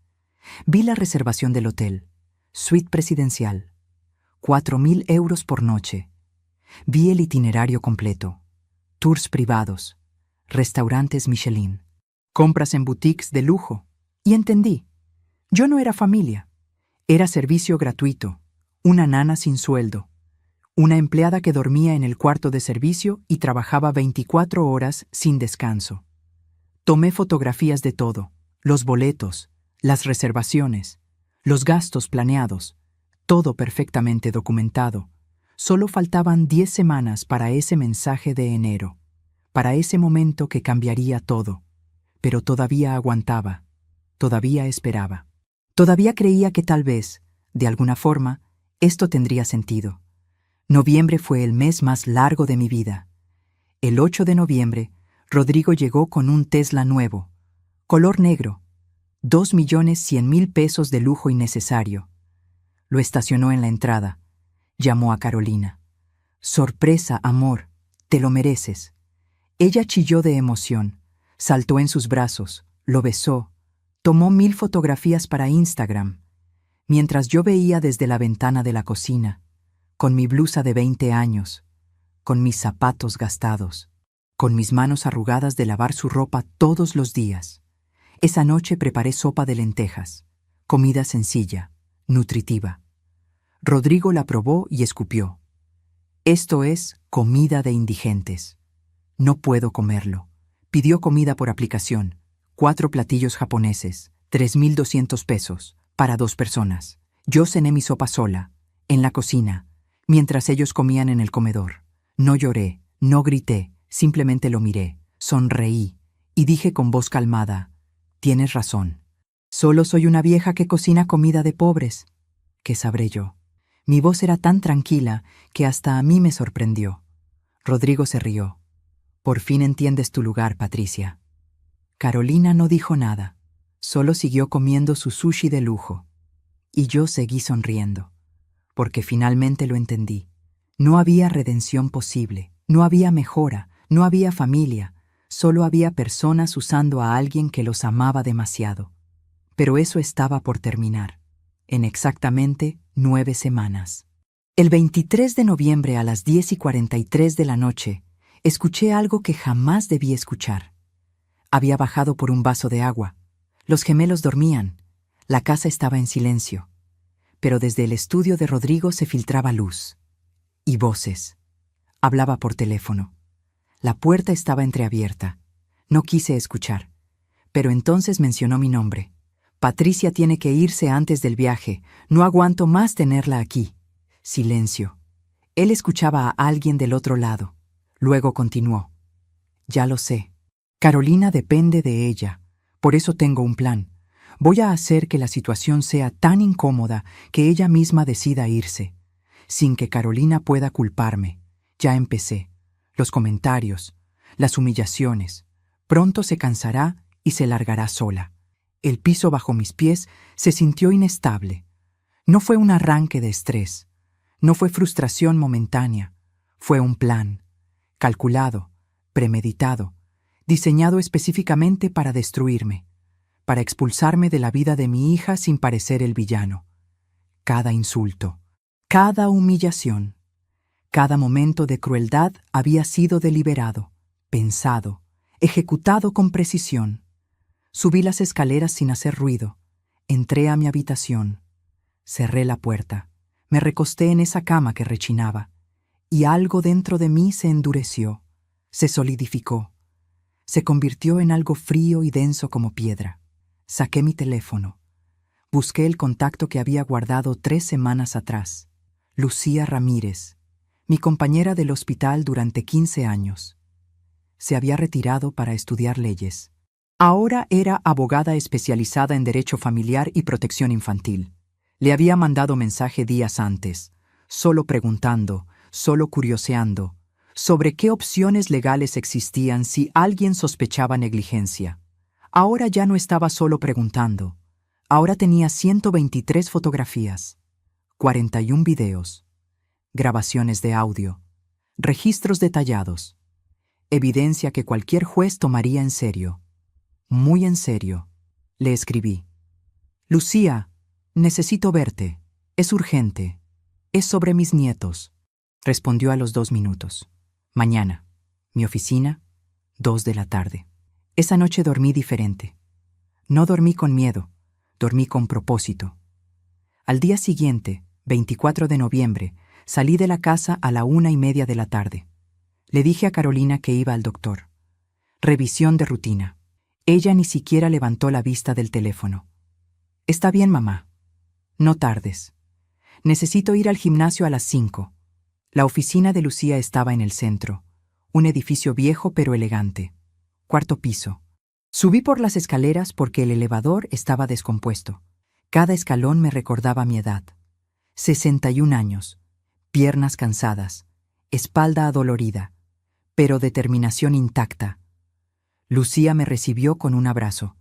Vi la reservación del hotel. Suite presidencial. 4,000 euros por noche. Vi el itinerario completo. Tours privados. Restaurantes Michelin. Compras en boutiques de lujo. Y entendí. Yo no era familia. Era servicio gratuito. Una nana sin sueldo. Una empleada que dormía en el cuarto de servicio y trabajaba 24 horas sin descanso. Tomé fotografías de todo. Los boletos, las reservaciones, los gastos planeados. Todo perfectamente documentado. Solo faltaban 10 semanas para ese mensaje de enero. Para ese momento que cambiaría todo. Pero todavía aguantaba. Todavía esperaba. Todavía creía que tal vez, de alguna forma, esto tendría sentido. Noviembre fue el mes más largo de mi vida. El 8 de noviembre, Rodrigo llegó con un Tesla nuevo, color negro, 2,100,000 pesos de lujo innecesario. Lo estacionó en la entrada. Llamó a Carolina. Sorpresa, amor, te lo mereces. Ella chilló de emoción, saltó en sus brazos, lo besó, tomó 1000 fotografías para Instagram, mientras yo veía desde la ventana de la cocina, con mi blusa de 20 años, con mis zapatos gastados, con mis manos arrugadas de lavar su ropa todos los días. Esa noche preparé sopa de lentejas, comida sencilla, nutritiva. Rodrigo la probó y escupió. Esto es comida de indigentes. No puedo comerlo. Pidió comida por aplicación. 4 platillos japoneses, 3,200 pesos, para 2 personas. Yo cené mi sopa sola, en la cocina, mientras ellos comían en el comedor. No lloré, no grité, simplemente lo miré, sonreí y dije con voz calmada, tienes razón. Solo soy una vieja que cocina comida de pobres. ¿Qué sabré yo? Mi voz era tan tranquila que hasta a mí me sorprendió. Rodrigo se rió. Por fin entiendes tu lugar, Patricia. Carolina no dijo nada, solo siguió comiendo su sushi de lujo. Y yo seguí sonriendo, porque finalmente lo entendí. No había redención posible, no había mejora, no había familia, solo había personas usando a alguien que los amaba demasiado. pero eso estaba por terminar, en exactamente 9 semanas. El 23 de noviembre a las 10:43 de la noche, escuché algo que jamás debí escuchar. Había bajado por un vaso de agua. Los gemelos dormían. La casa estaba en silencio. Pero desde el estudio de Rodrigo se filtraba luz. Y voces. Hablaba por teléfono. La puerta estaba entreabierta. No quise escuchar. Pero entonces mencionó mi nombre. Patricia tiene que irse antes del viaje. No aguanto más tenerla aquí. Silencio. Él escuchaba a alguien del otro lado. Luego continuó. Ya lo sé. Carolina depende de ella. Por eso tengo un plan. Voy a hacer que la situación sea tan incómoda que ella misma decida irse, sin que Carolina pueda culparme. Ya empecé. Los comentarios, las humillaciones. Pronto se cansará y se largará sola. El piso bajo mis pies se sintió inestable. No fue un arranque de estrés. No fue frustración momentánea. Fue un plan. Calculado, premeditado, diseñado específicamente para destruirme, para expulsarme de la vida de mi hija sin parecer el villano. Cada insulto, cada humillación, cada momento de crueldad había sido deliberado, pensado, ejecutado con precisión. Subí las escaleras sin hacer ruido, entré a mi habitación, cerré la puerta, me recosté en esa cama que rechinaba, y algo dentro de mí se endureció, se solidificó, se convirtió en algo frío y denso como piedra. Saqué mi teléfono. Busqué el contacto que había guardado 3 semanas atrás. Lucía Ramírez, mi compañera del hospital durante 15 años. Se había retirado para estudiar leyes. Ahora era abogada especializada en derecho familiar y protección infantil. Le había mandado mensaje días antes, solo preguntando, solo curioseando, sobre qué opciones legales existían si alguien sospechaba negligencia. Ahora ya no estaba solo preguntando. Ahora tenía 123 fotografías, 41 videos, grabaciones de audio, registros detallados, evidencia que cualquier juez tomaría en serio. Muy en serio. Le escribí. Lucía, necesito verte. Es urgente. Es sobre mis nietos. Respondió a los 2 minutos. Mañana. Mi oficina, 2 de la tarde. Esa noche dormí diferente. No dormí con miedo, dormí con propósito. Al día siguiente, 24 de noviembre, salí de la casa a la 1:30 de la tarde. Le dije a Carolina que iba al doctor. Revisión de rutina. Ella ni siquiera levantó la vista del teléfono. Está bien, mamá. No tardes. Necesito ir al gimnasio a las 5. La oficina de Lucía estaba en el centro. Un edificio viejo pero elegante. 4º piso. Subí por las escaleras porque el elevador estaba descompuesto. Cada escalón me recordaba mi edad. 61 años. Piernas cansadas. Espalda adolorida. Pero determinación intacta. Lucía me recibió con un abrazo.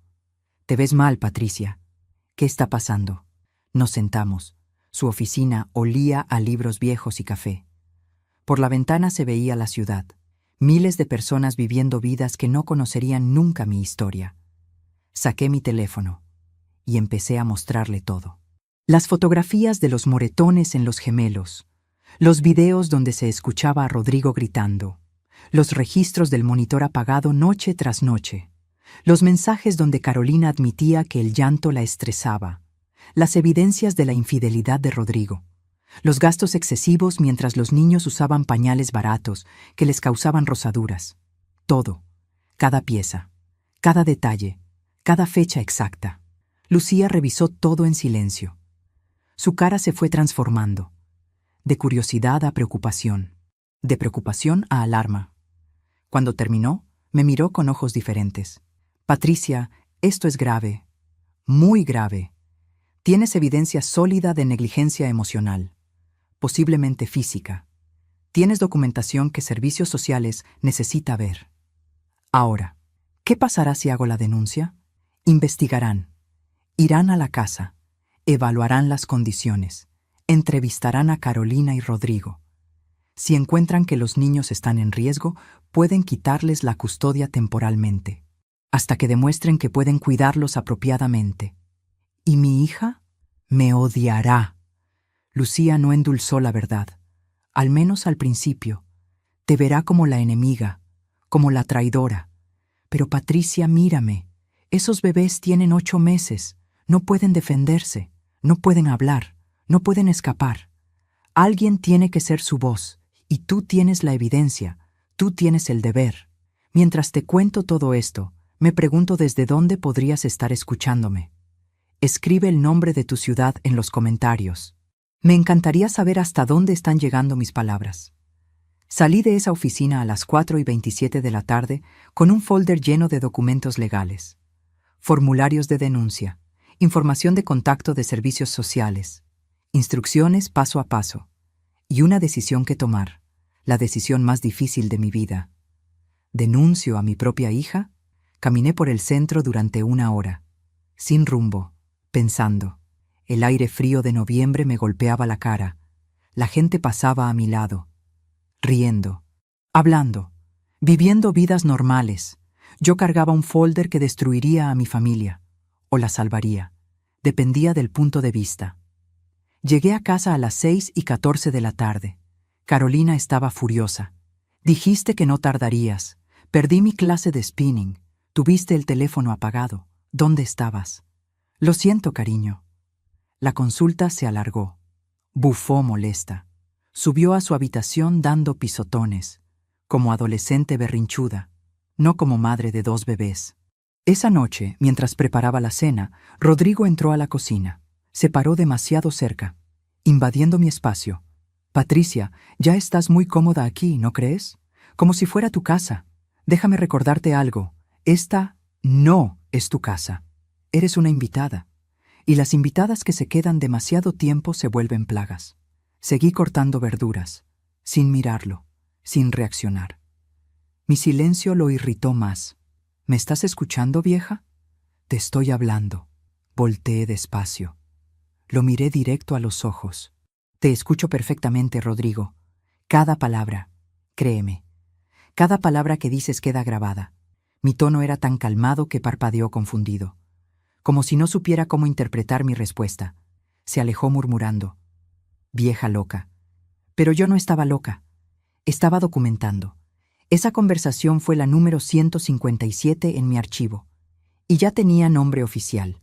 Te ves mal, Patricia. ¿Qué está pasando? Nos sentamos. Su oficina olía a libros viejos y café. Por la ventana se veía la ciudad. Miles de personas viviendo vidas que no conocerían nunca mi historia. Saqué mi teléfono y empecé a mostrarle todo. Las fotografías de los moretones en los gemelos, los videos donde se escuchaba a Rodrigo gritando, los registros del monitor apagado noche tras noche, los mensajes donde Carolina admitía que el llanto la estresaba, las evidencias de la infidelidad de Rodrigo, los gastos excesivos mientras los niños usaban pañales baratos que les causaban rosaduras. Todo, cada pieza, cada detalle, cada fecha exacta. Lucía revisó todo en silencio. Su cara se fue transformando, de curiosidad a preocupación, de preocupación a alarma. Cuando terminó, me miró con ojos diferentes. Patricia, esto es grave, muy grave. Tienes evidencia sólida de negligencia emocional, posiblemente física. Tienes documentación que Servicios Sociales necesita ver. Ahora, ¿qué pasará si hago la denuncia? Investigarán. Irán a la casa. Evaluarán las condiciones. Entrevistarán a Carolina y Rodrigo. Si encuentran que los niños están en riesgo, pueden quitarles la custodia temporalmente, hasta que demuestren que pueden cuidarlos apropiadamente. ¿Y mi hija? Me odiará. Lucía no endulzó la verdad, al menos al principio. Te verá como la enemiga, como la traidora. Pero Patricia, mírame. Esos bebés tienen 8 meses. No pueden defenderse, no pueden hablar, no pueden escapar. Alguien tiene que ser su voz, y tú tienes la evidencia, tú tienes el deber. Mientras te cuento todo esto, me pregunto desde dónde podrías estar escuchándome. Escribe el nombre de tu ciudad en los comentarios. Me encantaría saber hasta dónde están llegando mis palabras. Salí de esa oficina a las 4:27 de la tarde con un folder lleno de documentos legales, formularios de denuncia, información de contacto de servicios sociales, instrucciones paso a paso, y una decisión que tomar, la decisión más difícil de mi vida. ¿Denuncio a mi propia hija? Caminé por el centro durante 1 hora, sin rumbo, pensando. El aire frío de noviembre me golpeaba la cara. La gente pasaba a mi lado, riendo, hablando, viviendo vidas normales. Yo cargaba un folder que destruiría a mi familia, o la salvaría. Dependía del punto de vista. Llegué a casa a las 6:14 de la tarde. Carolina estaba furiosa. Dijiste que no tardarías. Perdí mi clase de spinning. Tuviste el teléfono apagado. ¿Dónde estabas? Lo siento, cariño. La consulta se alargó. Bufó molesta. Subió a su habitación dando pisotones, como adolescente berrinchuda, no como madre de 2 bebés. Esa noche, mientras preparaba la cena, Rodrigo entró a la cocina. Se paró demasiado cerca, invadiendo mi espacio. Patricia, ya estás muy cómoda aquí, ¿no crees? Como si fuera tu casa. Déjame recordarte algo. Esta no es tu casa. Eres una invitada. Y las invitadas que se quedan demasiado tiempo se vuelven plagas. Seguí cortando verduras, sin mirarlo, sin reaccionar. Mi silencio lo irritó más. ¿Me estás escuchando, vieja? Te estoy hablando. Volteé despacio. Lo miré directo a los ojos. Te escucho perfectamente, Rodrigo. Cada palabra, créeme. Cada palabra que dices queda grabada. Mi tono era tan calmado que parpadeó confundido, como si no supiera cómo interpretar mi respuesta. Se alejó murmurando. Vieja loca. Pero yo no estaba loca. Estaba documentando. Esa conversación fue la número 157 en mi archivo. Y ya tenía nombre oficial.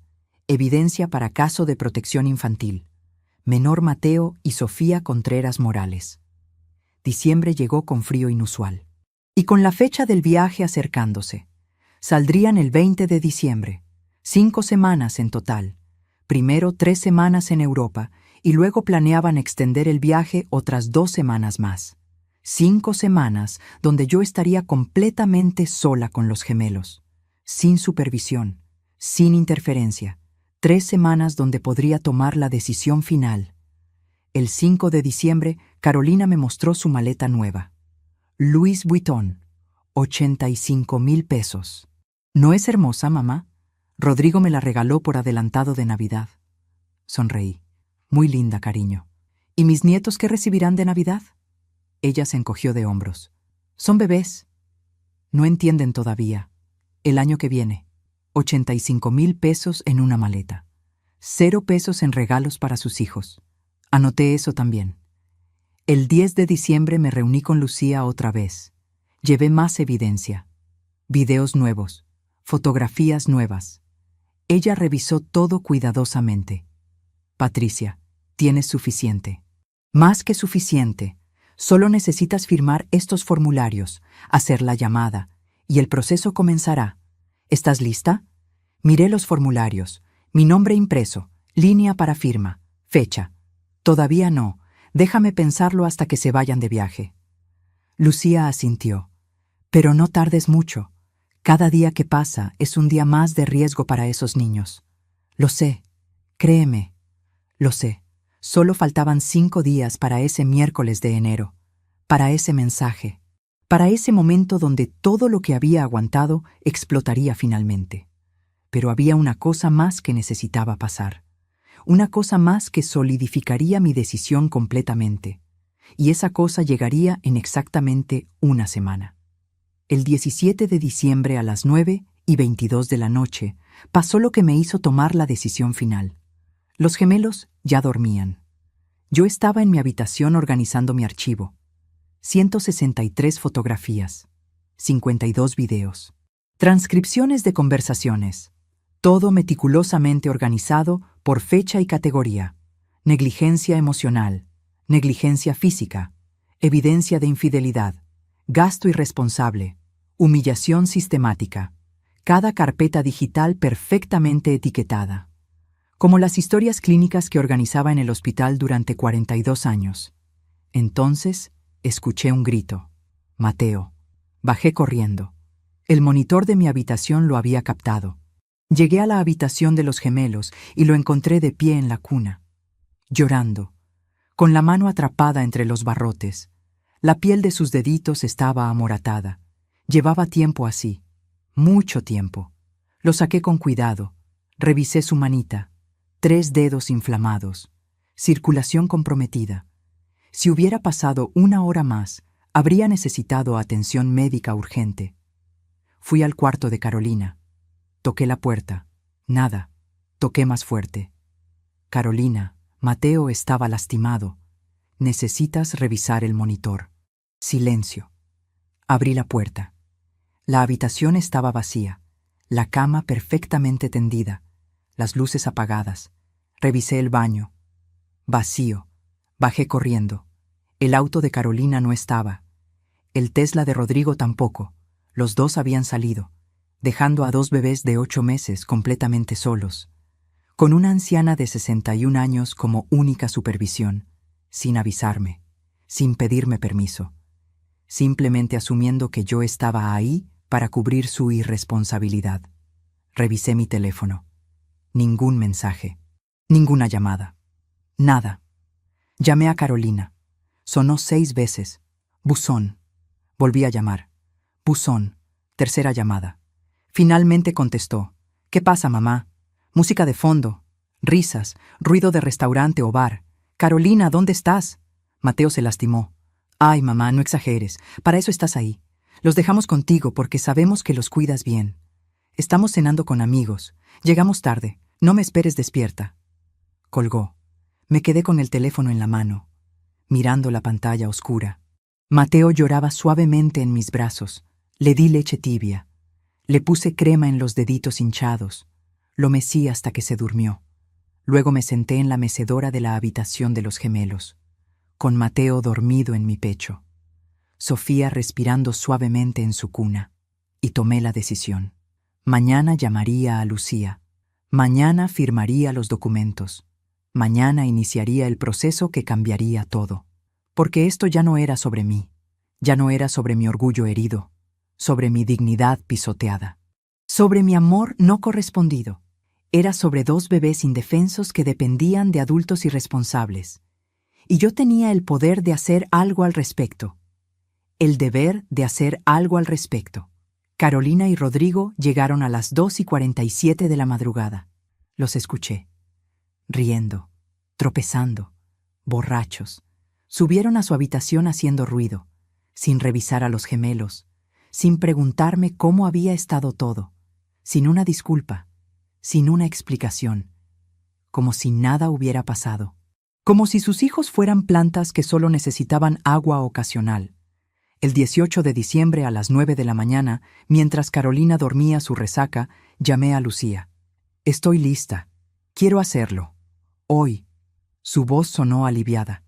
Evidencia para caso de protección infantil. Menor Mateo y Sofía Contreras Morales. Diciembre llegó con frío inusual. Y con la fecha del viaje acercándose. Saldrían el 20 de diciembre. 5 semanas en total. Primero 3 semanas en Europa y luego planeaban extender el viaje otras 2 semanas más. 5 semanas donde yo estaría completamente sola con los gemelos, sin supervisión, sin interferencia. 3 semanas donde podría tomar la decisión final. El 5 de diciembre, Carolina me mostró su maleta nueva. Louis Vuitton, 85,000 pesos. ¿No es hermosa, mamá? Rodrigo me la regaló por adelantado de Navidad. Sonreí. Muy linda, cariño. ¿Y mis nietos qué recibirán de Navidad? Ella se encogió de hombros. Son bebés. No entienden todavía. El año que viene, 85,000 pesos en una maleta. 0 pesos en regalos para sus hijos. Anoté eso también. El 10 de diciembre me reuní con Lucía otra vez. Llevé más evidencia. Videos nuevos. Fotografías nuevas. Ella revisó todo cuidadosamente. Patricia, tienes suficiente. Más que suficiente. Solo necesitas firmar estos formularios, hacer la llamada, y el proceso comenzará. ¿Estás lista? Miré los formularios. Mi nombre impreso, línea para firma, fecha. Todavía no. Déjame pensarlo hasta que se vayan de viaje. Lucía asintió. Pero no tardes mucho. Cada día que pasa es un día más de riesgo para esos niños. Lo sé. Créeme. Lo sé. Solo faltaban 5 días para ese miércoles de enero. Para ese mensaje. Para ese momento donde todo lo que había aguantado explotaría finalmente. Pero había una cosa más que necesitaba pasar. Una cosa más que solidificaría mi decisión completamente. Y esa cosa llegaría en exactamente 1 semana. El 17 de diciembre a las 9:22 de la noche, pasó lo que me hizo tomar la decisión final. Los gemelos ya dormían. Yo estaba en mi habitación organizando mi archivo. 163 fotografías, 52 videos, transcripciones de conversaciones, todo meticulosamente organizado por fecha y categoría, negligencia emocional, negligencia física, evidencia de infidelidad, gasto irresponsable, humillación sistemática, cada carpeta digital perfectamente etiquetada, como las historias clínicas que organizaba en el hospital durante 42 años. Entonces, escuché un grito. Mateo. Bajé corriendo. El monitor de mi habitación lo había captado. Llegué a la habitación de los gemelos y lo encontré de pie en la cuna, llorando, con la mano atrapada entre los barrotes. La piel de sus deditos estaba amoratada. Llevaba tiempo así, mucho tiempo. Lo saqué con cuidado. Revisé su manita. 3 dedos inflamados. Circulación comprometida. Si hubiera pasado 1 hora más, habría necesitado atención médica urgente. Fui al cuarto de Carolina. Toqué la puerta. Nada. Toqué más fuerte. Carolina, Mateo estaba lastimado. Necesitas revisar el monitor. Silencio. Abrí la puerta. La habitación estaba vacía, la cama perfectamente tendida, las luces apagadas. Revisé el baño. Vacío. Bajé corriendo. El auto de Carolina no estaba. El Tesla de Rodrigo tampoco. Los dos habían salido, dejando a 2 bebés de 8 meses completamente solos, con una anciana de 61 años como única supervisión, sin avisarme, sin pedirme permiso, simplemente asumiendo que yo estaba ahí para cubrir su irresponsabilidad. Revisé mi teléfono. Ningún mensaje, ninguna llamada, nada. Llamé a Carolina. Sonó 6 veces. Buzón. Volví a llamar. Buzón. Tercera llamada. Finalmente contestó. ¿Qué pasa, mamá? Música de fondo. Risas. Ruido de restaurante o bar. Carolina, ¿dónde estás? Mateo se lastimó. Ay, mamá, no exageres. Para eso estás ahí. Los dejamos contigo porque sabemos que los cuidas bien. Estamos cenando con amigos. Llegamos tarde. No me esperes despierta. Colgó. Me quedé con el teléfono en la mano, mirando la pantalla oscura. Mateo lloraba suavemente en mis brazos. Le di leche tibia. Le puse crema en los deditos hinchados. Lo mecí hasta que se durmió. Luego me senté en la mecedora de la habitación de los gemelos, con Mateo dormido en mi pecho, Sofía respirando suavemente en su cuna, y tomé la decisión. Mañana llamaría a Lucía. Mañana firmaría los documentos. Mañana iniciaría el proceso que cambiaría todo. Porque esto ya no era sobre mí, ya no era sobre mi orgullo herido, sobre mi dignidad pisoteada, sobre mi amor no correspondido. Era sobre 2 bebés indefensos que dependían de adultos irresponsables. Y yo tenía el poder de hacer algo al respecto. El deber de hacer algo al respecto. Carolina y Rodrigo llegaron a las 2:47 de la madrugada. Los escuché. Riendo, tropezando, borrachos. Subieron a su habitación haciendo ruido, sin revisar a los gemelos, sin preguntarme cómo había estado todo, sin una disculpa, sin una explicación, como si nada hubiera pasado, como si sus hijos fueran plantas que solo necesitaban agua ocasional. El 18 de diciembre a las 9 de la mañana, mientras Carolina dormía su resaca, llamé a Lucía. Estoy lista. Quiero hacerlo. Hoy. Su voz sonó aliviada.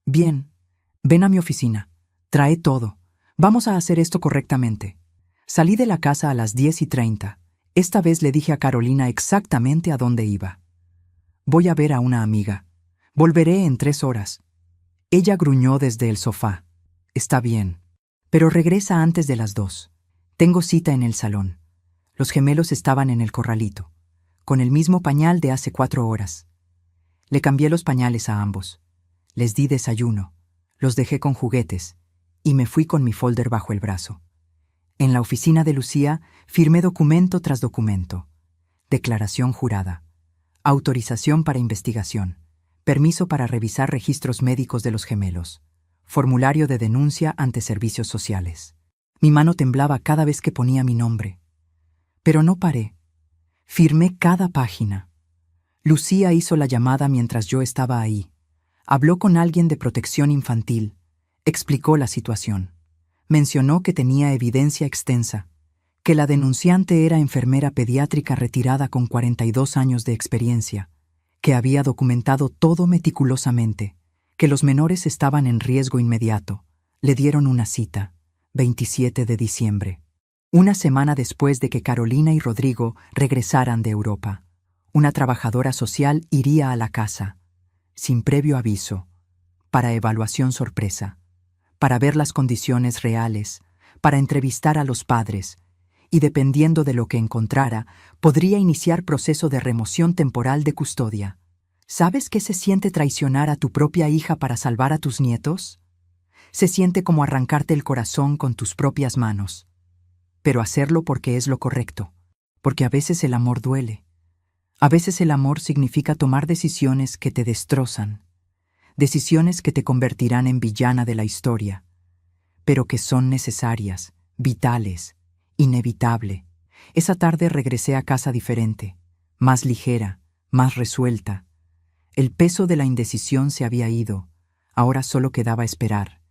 Bien. Ven a mi oficina. Trae todo. Vamos a hacer esto correctamente. Salí de la casa a las 10:30. Esta vez le dije a Carolina exactamente a dónde iba. Voy a ver a una amiga. Volveré en 3 horas. Ella gruñó desde el sofá. Está bien. Pero regresa antes de las 2. Tengo cita en el salón. Los gemelos estaban en el corralito, con el mismo pañal de hace 4 horas. Le cambié los pañales a ambos. Les di desayuno, los dejé con juguetes, y me fui con mi folder bajo el brazo. En la oficina de Lucía firmé documento tras documento. Declaración jurada. Autorización para investigación. Permiso para revisar registros médicos de los gemelos. Formulario de denuncia ante servicios sociales. Mi mano temblaba cada vez que ponía mi nombre. Pero no paré. Firmé cada página. Lucía hizo la llamada mientras yo estaba ahí. Habló con alguien de protección infantil. Explicó la situación. Mencionó que tenía evidencia extensa, que la denunciante era enfermera pediátrica retirada con 42 años de experiencia, que había documentado todo meticulosamente, que los menores estaban en riesgo inmediato. Le dieron una cita, 27 de diciembre, una semana después de que Carolina y Rodrigo regresaran de Europa. Una trabajadora social iría a la casa, sin previo aviso, para evaluación sorpresa, para ver las condiciones reales, para entrevistar a los padres, y dependiendo de lo que encontrara, podría iniciar proceso de remoción temporal de custodia. ¿Sabes qué se siente traicionar a tu propia hija para salvar a tus nietos? Se siente como arrancarte el corazón con tus propias manos. Pero hacerlo porque es lo correcto, porque a veces el amor duele. A veces el amor significa tomar decisiones que te destrozan, decisiones que te convertirán en villana de la historia, pero que son necesarias, vitales, inevitable. Esa tarde regresé a casa diferente, más ligera, más resuelta. El peso de la indecisión se había ido, ahora solo quedaba esperar,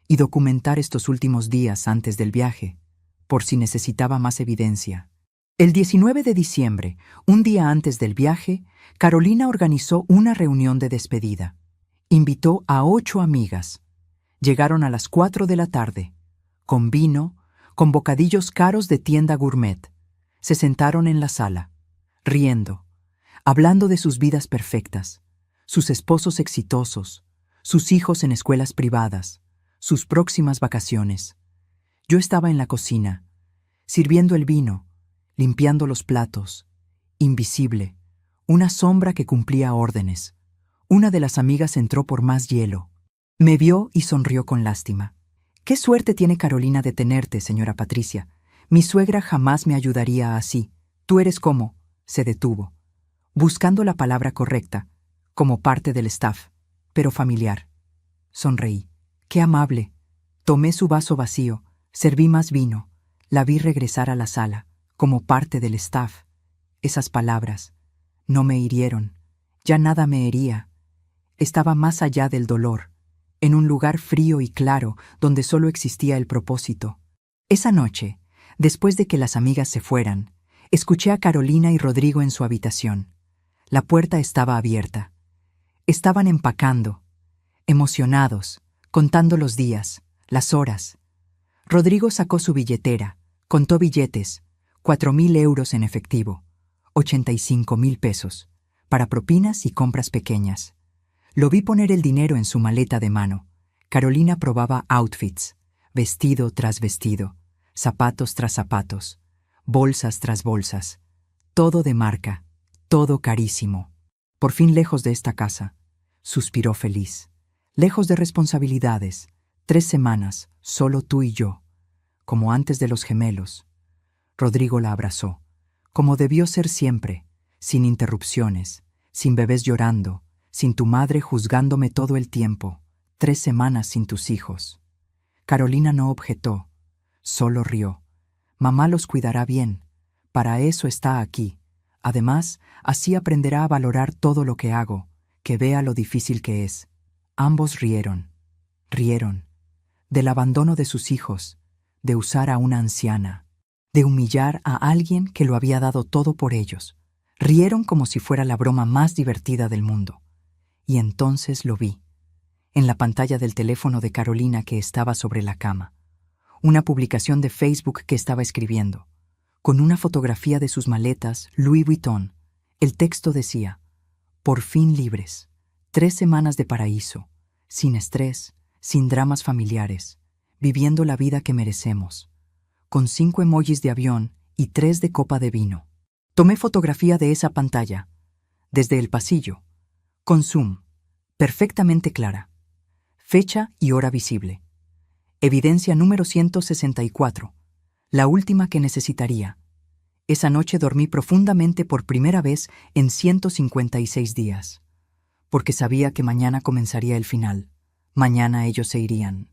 y documentar estos últimos días antes del viaje, por si necesitaba más evidencia. El 19 de diciembre, un día antes del viaje, Carolina organizó una reunión de despedida. Invitó a 8 amigas. Llegaron a las 4 de la tarde, con vino, con bocadillos caros de tienda gourmet. Se sentaron en la sala, riendo, hablando de sus vidas perfectas, sus esposos exitosos, sus hijos en escuelas privadas, sus próximas vacaciones. Yo estaba en la cocina, sirviendo el vino, limpiando los platos, invisible, una sombra que cumplía órdenes. Una de las amigas entró por más hielo. Me vio y sonrió con lástima. «Qué suerte tiene Carolina de tenerte, señora Patricia. Mi suegra jamás me ayudaría así. Tú eres como…» Se detuvo, buscando la palabra correcta, como parte del staff, pero familiar. Sonreí. «Qué amable». Tomé su vaso vacío, serví más vino, la vi regresar a la sala, como parte del staff. Esas palabras no me hirieron, ya nada me hería. Estaba más allá del dolor, en un lugar frío y claro donde solo existía el propósito. Esa noche, después de que las amigas se fueran, escuché a Carolina y Rodrigo en su habitación. La puerta estaba abierta. Estaban empacando, emocionados, contando los días, las horas. Rodrigo sacó su billetera, contó billetes, 4.000 euros en efectivo, 85.000 pesos, para propinas y compras pequeñas. Lo vi poner el dinero en su maleta de mano. Carolina probaba outfits, vestido tras vestido, zapatos tras zapatos, bolsas tras bolsas. Todo de marca, todo carísimo. Por fin lejos de esta casa, suspiró feliz. Lejos de responsabilidades, 3 semanas, solo tú y yo, como antes de los gemelos. Rodrigo la abrazó, como debió ser siempre, sin interrupciones, sin bebés llorando, sin tu madre juzgándome todo el tiempo, 3 semanas sin tus hijos. Carolina no objetó, solo rió. Mamá los cuidará bien, para eso está aquí. Además, así aprenderá a valorar todo lo que hago, que vea lo difícil que es. Ambos rieron, del abandono de sus hijos, de usar a una anciana, de humillar a alguien que lo había dado todo por ellos. Rieron como si fuera la broma más divertida del mundo. Y entonces lo vi, en la pantalla del teléfono de Carolina que estaba sobre la cama. Una publicación de Facebook que estaba escribiendo, con una fotografía de sus maletas Louis Vuitton. El texto decía: «Por fin libres, 3 semanas de paraíso, sin estrés, sin dramas familiares, viviendo la vida que merecemos», con 5 emojis de avión y 3 de copa de vino. Tomé fotografía de esa pantalla, desde el pasillo, con zoom, perfectamente clara. Fecha y hora visible. Evidencia número 164, la última que necesitaría. Esa noche dormí profundamente por primera vez en 156 días, porque sabía que mañana comenzaría el final. Mañana ellos se irían.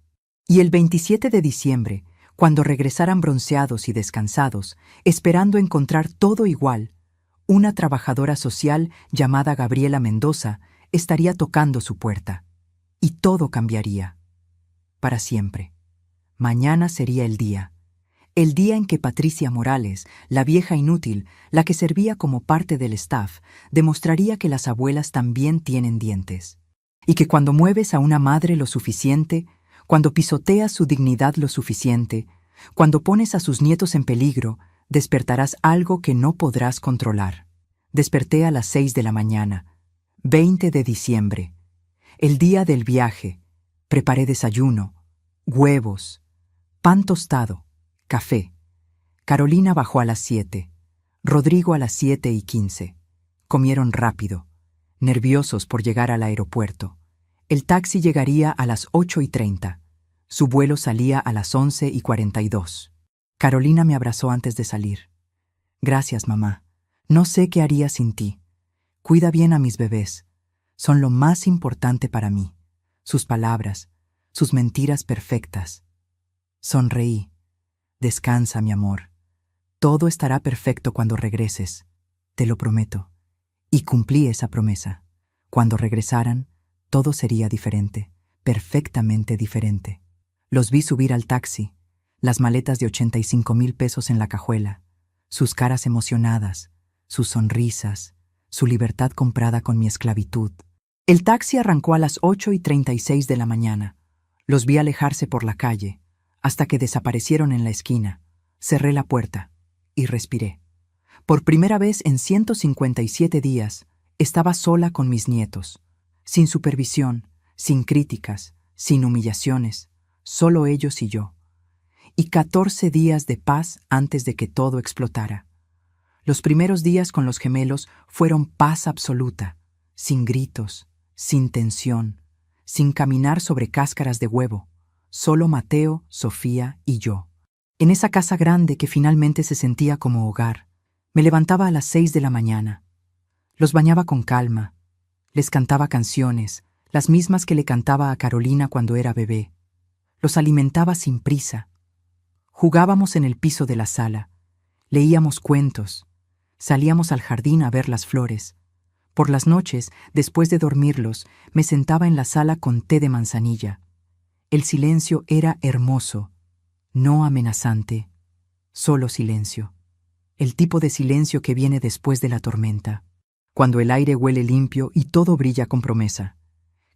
Y el 27 de diciembre, cuando regresaran bronceados y descansados, esperando encontrar todo igual, Una trabajadora social llamada Gabriela Mendoza estaría tocando su puerta. Y todo cambiaría. Para siempre. Mañana sería el día en que Patricia Morales, la vieja inútil, la que servía como parte del staff, demostraría que las abuelas también tienen dientes. Y que cuando mueves a una madre lo suficiente, cuando pisoteas su dignidad lo suficiente, cuando pones a sus nietos en peligro, despertarás algo que no podrás controlar. Desperté a las 6 de la mañana, 20 de diciembre, el día del viaje. Preparé desayuno, huevos, pan tostado, café. Carolina bajó a las 7, Rodrigo a las 7:15. Comieron rápido, nerviosos por llegar al aeropuerto. El taxi llegaría a las 8:30. Su vuelo salía a las 11:42. Carolina me abrazó antes de salir. Gracias, mamá. No sé qué haría sin ti. Cuida bien a mis bebés. Son lo más importante para mí. Sus palabras, sus mentiras perfectas. Sonreí. Descansa, mi amor. Todo estará perfecto cuando regreses. Te lo prometo. Y cumplí esa promesa. Cuando regresaran, todo sería diferente, perfectamente diferente. Los vi subir al taxi, las maletas de 85,000 pesos en la cajuela, sus caras emocionadas, sus sonrisas, su libertad comprada con mi esclavitud. El taxi arrancó a las 8:36 de la mañana. Los vi alejarse por la calle, hasta que desaparecieron en la esquina. Cerré la puerta y respiré. Por primera vez en 157 días, estaba sola con mis nietos, sin supervisión, sin críticas, sin humillaciones, solo ellos y yo. Y 14 días de paz antes de que todo explotara. Los primeros días con los gemelos fueron paz absoluta, sin gritos, sin tensión, sin caminar sobre cáscaras de huevo, solo Mateo, Sofía y yo. En esa casa grande que finalmente se sentía como hogar, me levantaba a las 6 de la mañana. Los bañaba con calma, les cantaba canciones, las mismas que le cantaba a Carolina cuando era bebé. Los alimentaba sin prisa. Jugábamos en el piso de la sala, leíamos cuentos, salíamos al jardín a ver las flores. Por las noches, después de dormirlos, me sentaba en la sala con té de manzanilla. El silencio era hermoso, no amenazante, solo silencio. El tipo de silencio que viene después de la tormenta, cuando el aire huele limpio y todo brilla con promesa.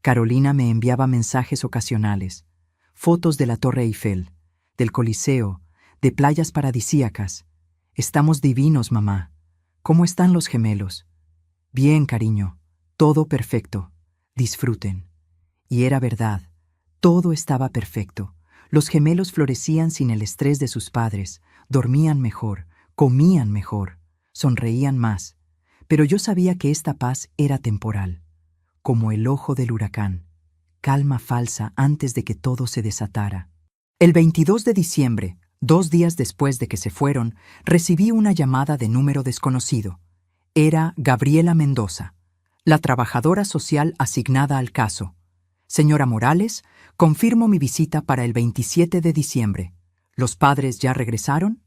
Carolina me enviaba mensajes ocasionales, fotos de la Torre Eiffel, del Coliseo, de playas paradisíacas. Estamos divinos, mamá. ¿Cómo están los gemelos? Bien, cariño. Todo perfecto. Disfruten. Y era verdad. Todo estaba perfecto. Los gemelos florecían sin el estrés de sus padres, dormían mejor, comían mejor, sonreían más. Pero yo sabía que esta paz era temporal, como el ojo del huracán, calma falsa antes de que todo se desatara. El 22 de diciembre, 2 días después de que se fueron, recibí una llamada de número desconocido. Era Gabriela Mendoza, la trabajadora social asignada al caso. Señora Morales, confirmo mi visita para el 27 de diciembre. ¿Los padres ya regresaron?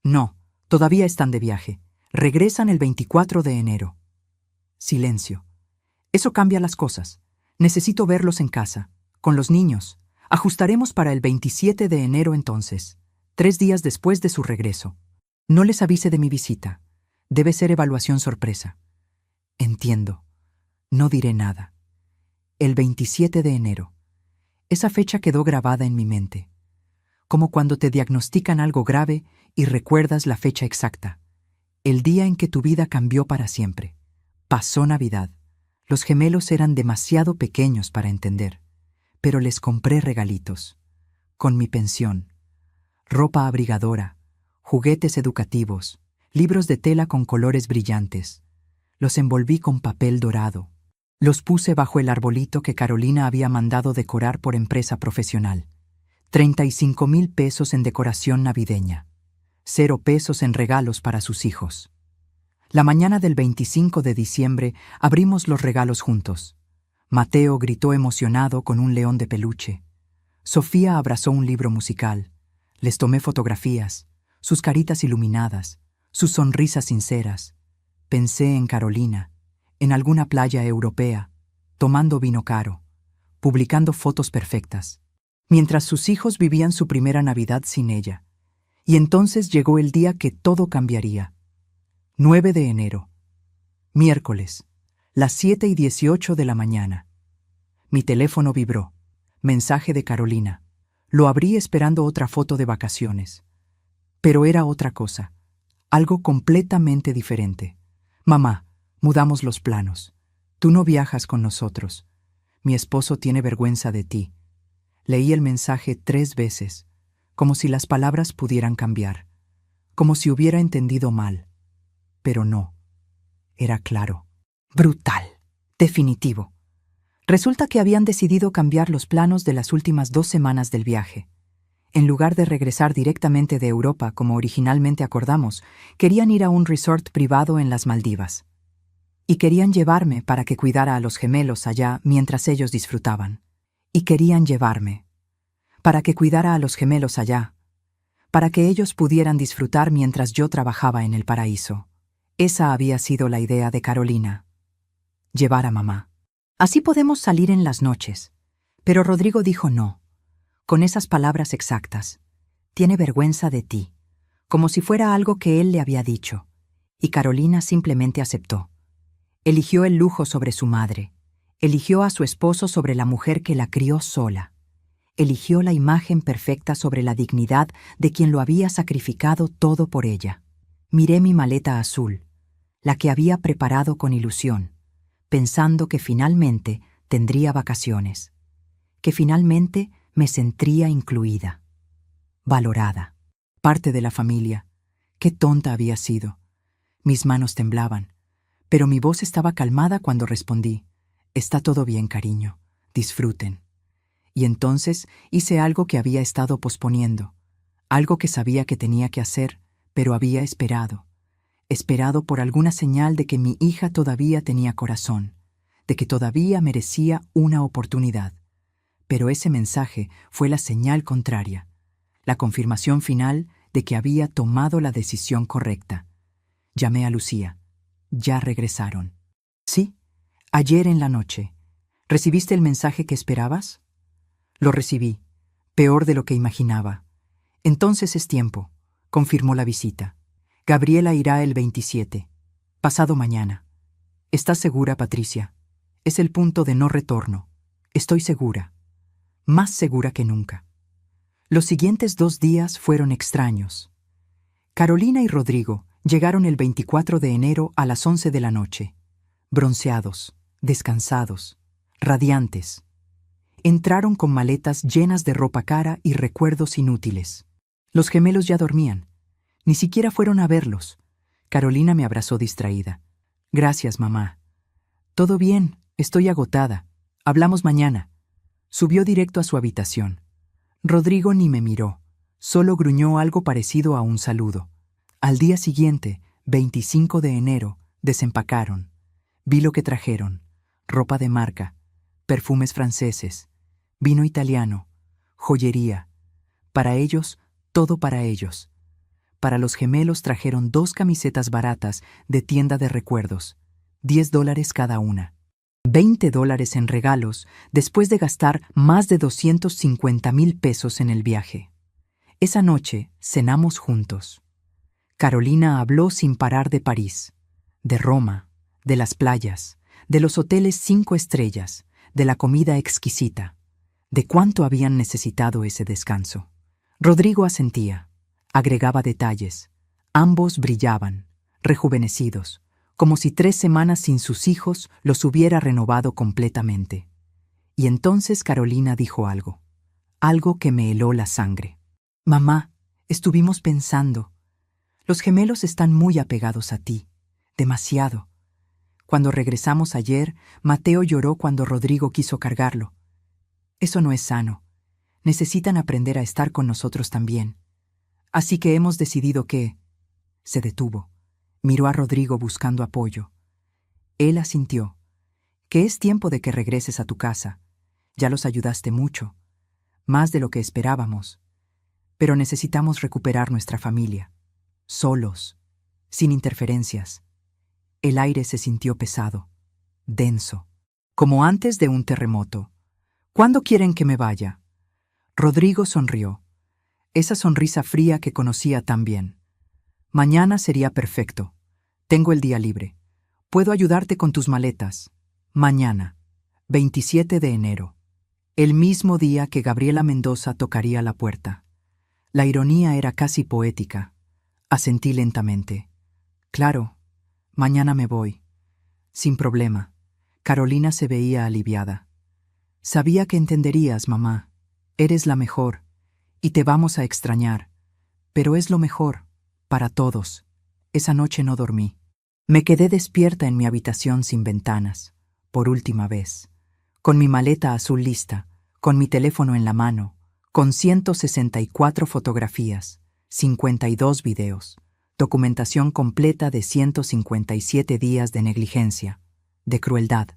No, todavía están de viaje. Regresan el 24 de enero. Silencio. Eso cambia las cosas. Necesito verlos en casa, con los niños. Ajustaremos para el 27 de enero entonces, 3 días después de su regreso. No les avise de mi visita. Debe ser evaluación sorpresa. Entiendo. No diré nada. El 27 de enero. Esa fecha quedó grabada en mi mente. Como cuando te diagnostican algo grave y recuerdas la fecha exacta. El día en que tu vida cambió para siempre. Pasó Navidad. Los gemelos eran demasiado pequeños para entender, pero les compré regalitos. Con mi pensión. Ropa abrigadora, juguetes educativos, libros de tela con colores brillantes. Los envolví con papel dorado. Los puse bajo el arbolito que Carolina había mandado decorar por empresa profesional. 35,000 pesos en decoración navideña. 0 pesos en regalos para sus hijos. La mañana del 25 de diciembre abrimos los regalos juntos. Mateo gritó emocionado con un león de peluche. Sofía abrazó un libro musical. Les tomé fotografías, sus caritas iluminadas, sus sonrisas sinceras. Pensé en Carolina, en alguna playa europea, tomando vino caro, publicando fotos perfectas, mientras sus hijos vivían su primera Navidad sin ella. Y entonces llegó el día que todo cambiaría. 9 de enero. Miércoles, las 7:18 de la mañana. Mi teléfono vibró. Mensaje de Carolina. Lo abrí esperando otra foto de vacaciones. Pero era otra cosa, algo completamente diferente. Mamá, mudamos los planos. Tú no viajas con nosotros. Mi esposo tiene vergüenza de ti. Leí el mensaje 3 veces, como si las palabras pudieran cambiar, como si hubiera entendido mal. Pero no. Era claro. Brutal. Definitivo. Resulta que habían decidido cambiar los planos de las últimas 2 semanas del viaje. En lugar de regresar directamente de Europa como originalmente acordamos, querían ir a un resort privado en las Maldivas. Y querían llevarme para que cuidara a los gemelos allá mientras ellos disfrutaban. Y querían llevarme para que cuidara a los gemelos allá, para que ellos pudieran disfrutar mientras yo trabajaba en el paraíso. Esa había sido la idea de Carolina. Llevar a mamá. Así podemos salir en las noches. Pero Rodrigo dijo no, con esas palabras exactas. Tiene vergüenza de ti, como si fuera algo que él le había dicho. Y Carolina simplemente aceptó. Eligió el lujo sobre su madre. Eligió a su esposo sobre la mujer que la crió sola. Eligió la imagen perfecta sobre la dignidad de quien lo había sacrificado todo por ella. Miré mi maleta azul, la que había preparado con ilusión, pensando que finalmente tendría vacaciones, que finalmente me sentiría incluida, valorada, parte de la familia. Qué tonta había sido. Mis manos temblaban, pero mi voz estaba calmada cuando respondí: «Está todo bien, cariño. Disfruten». Y entonces hice algo que había estado posponiendo, algo que sabía que tenía que hacer, pero había esperado por alguna señal de que mi hija todavía tenía corazón, de que todavía merecía una oportunidad. Pero ese mensaje fue la señal contraria, la confirmación final de que había tomado la decisión correcta. Llamé a Lucía. Ya regresaron. Sí, ayer en la noche. ¿Recibiste el mensaje que esperabas? Lo recibí, peor de lo que imaginaba. Entonces es tiempo, confirmó la visita. Gabriela irá el 27, pasado mañana. ¿Estás segura, Patricia? Es el punto de no retorno. Estoy segura, más segura que nunca. Los siguientes 2 días fueron extraños. Carolina y Rodrigo llegaron el 24 de enero a las 11 de la noche, bronceados, descansados, radiantes. Entraron con maletas llenas de ropa cara y recuerdos inútiles. Los gemelos ya dormían. Ni siquiera fueron a verlos. Carolina me abrazó distraída. «Gracias, mamá». «Todo bien, estoy agotada. Hablamos mañana». Subió directo a su habitación. Rodrigo ni me miró, solo gruñó algo parecido a un saludo. Al día siguiente, 25 de enero, desempacaron. Vi lo que trajeron: ropa de marca, perfumes franceses, vino italiano, joyería. Para ellos, todo para ellos. Para los gemelos trajeron 2 camisetas baratas de tienda de recuerdos, $10 cada una. $20 en regalos después de gastar más de 250,000 pesos en el viaje. Esa noche cenamos juntos. Carolina habló sin parar de París, de Roma, de las playas, de los hoteles 5 estrellas, de la comida exquisita, de cuánto habían necesitado ese descanso. Rodrigo asentía, agregaba detalles. Ambos brillaban, rejuvenecidos, como si 3 semanas sin sus hijos los hubiera renovado completamente. Y entonces Carolina dijo algo que me heló la sangre. «Mamá, estuvimos pensando. Los gemelos están muy apegados a ti, demasiado. Cuando regresamos ayer, Mateo lloró cuando Rodrigo quiso cargarlo. Eso no es sano. Necesitan aprender a estar con nosotros también. Así que hemos decidido que...». Se detuvo. Miró a Rodrigo buscando apoyo. Él asintió. «Que es tiempo de que regreses a tu casa. Ya los ayudaste mucho, más de lo que esperábamos. Pero necesitamos recuperar nuestra familia, solos, sin interferencias. El aire se sintió pesado, denso, como antes de un terremoto. ¿Cuándo quieren que me vaya? Rodrigo sonrió, esa sonrisa fría que conocía tan bien. Mañana sería perfecto. Tengo el día libre. Puedo ayudarte con tus maletas. Mañana, 27 de enero. El mismo día que Gabriela Mendoza tocaría la puerta. La ironía era casi poética. Asentí lentamente. Claro, mañana me voy. Sin problema. Carolina se veía aliviada. Sabía que entenderías, mamá. Eres la mejor, y te vamos a extrañar. Pero es lo mejor, para todos. Esa noche no dormí. Me quedé despierta en mi habitación sin ventanas, por última vez, con mi maleta azul lista, con mi teléfono en la mano, con 164 fotografías, 52 videos, documentación completa de 157 días de negligencia, de crueldad,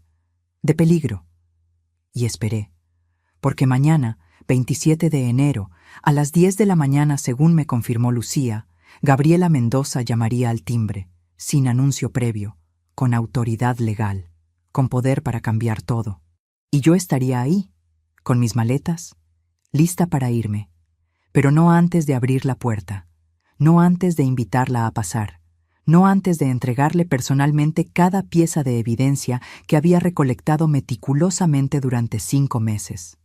de peligro. Y esperé, porque mañana, 27 de enero, a las 10 de la mañana, según me confirmó Lucía, Gabriela Mendoza llamaría al timbre, sin anuncio previo, con autoridad legal, con poder para cambiar todo. Y yo estaría ahí, con mis maletas, lista para irme, pero no antes de abrir la puerta, no antes de invitarla a pasar, no antes de entregarle personalmente cada pieza de evidencia que había recolectado meticulosamente durante 5 meses.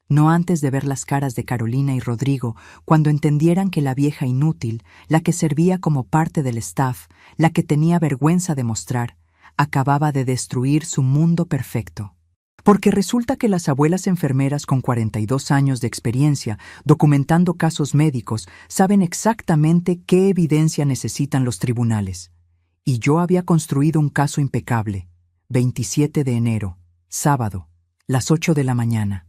No antes de ver las caras de Carolina y Rodrigo cuando entendieran que la vieja inútil, la que servía como parte del staff, la que tenía vergüenza de mostrar, acababa de destruir su mundo perfecto. Porque resulta que las abuelas enfermeras con 42 años de experiencia documentando casos médicos saben exactamente qué evidencia necesitan los tribunales. Y yo había construido un caso impecable. 27 de enero, sábado, las 8 de la mañana.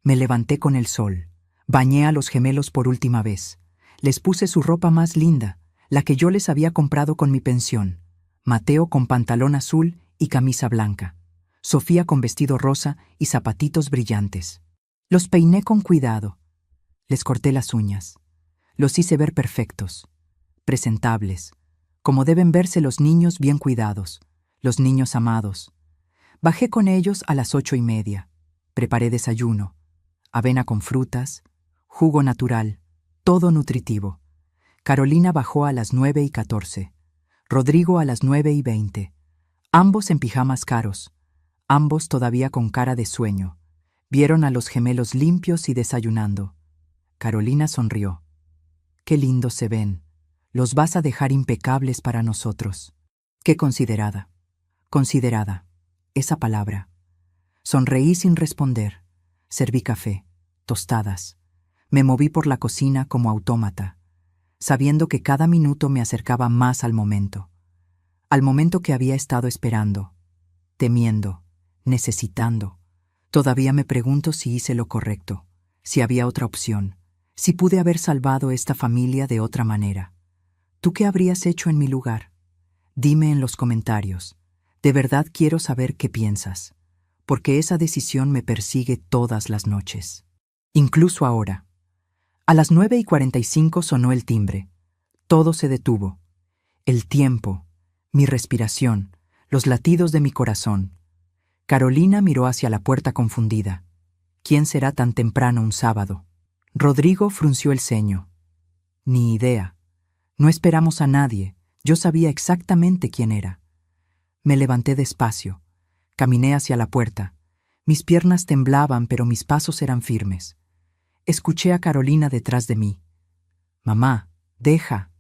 Me levanté con el sol, bañé a los gemelos por última vez, les puse su ropa más linda, la que yo les había comprado con mi pensión, Mateo con pantalón azul y camisa blanca, Sofía con vestido rosa y zapatitos brillantes. Los peiné con cuidado, les corté las uñas, los hice ver perfectos, presentables, como deben verse los niños bien cuidados, los niños amados. Bajé con ellos a las 8:30, preparé desayuno, avena con frutas, jugo natural, todo nutritivo. Carolina bajó a las 9:14, Rodrigo a las 9:20, ambos en pijamas caros, ambos todavía con cara de sueño. Vieron a los gemelos limpios y desayunando. Carolina sonrió. Qué lindos se ven. Los vas a dejar impecables para nosotros. Qué considerada. Considerada. Esa palabra. Sonreí sin responder. Serví café, tostadas. Me moví por la cocina como autómata, sabiendo que cada minuto me acercaba más al momento que había estado esperando, temiendo, necesitando. Todavía me pregunto si hice lo correcto, si había otra opción, si pude haber salvado esta familia de otra manera. ¿Tú qué habrías hecho en mi lugar? Dime en los comentarios. De verdad quiero saber qué piensas, porque esa decisión me persigue todas las noches. Incluso ahora. A las 9:45 sonó el timbre. Todo se detuvo. El tiempo, mi respiración, los latidos de mi corazón. Carolina miró hacia la puerta confundida. ¿Quién será tan temprano un sábado? Rodrigo frunció el ceño. Ni idea. No esperamos a nadie. Yo sabía exactamente quién era. Me levanté despacio. Caminé hacia la puerta. Mis piernas temblaban, pero mis pasos eran firmes. Escuché a Carolina detrás de mí. Mamá, deja.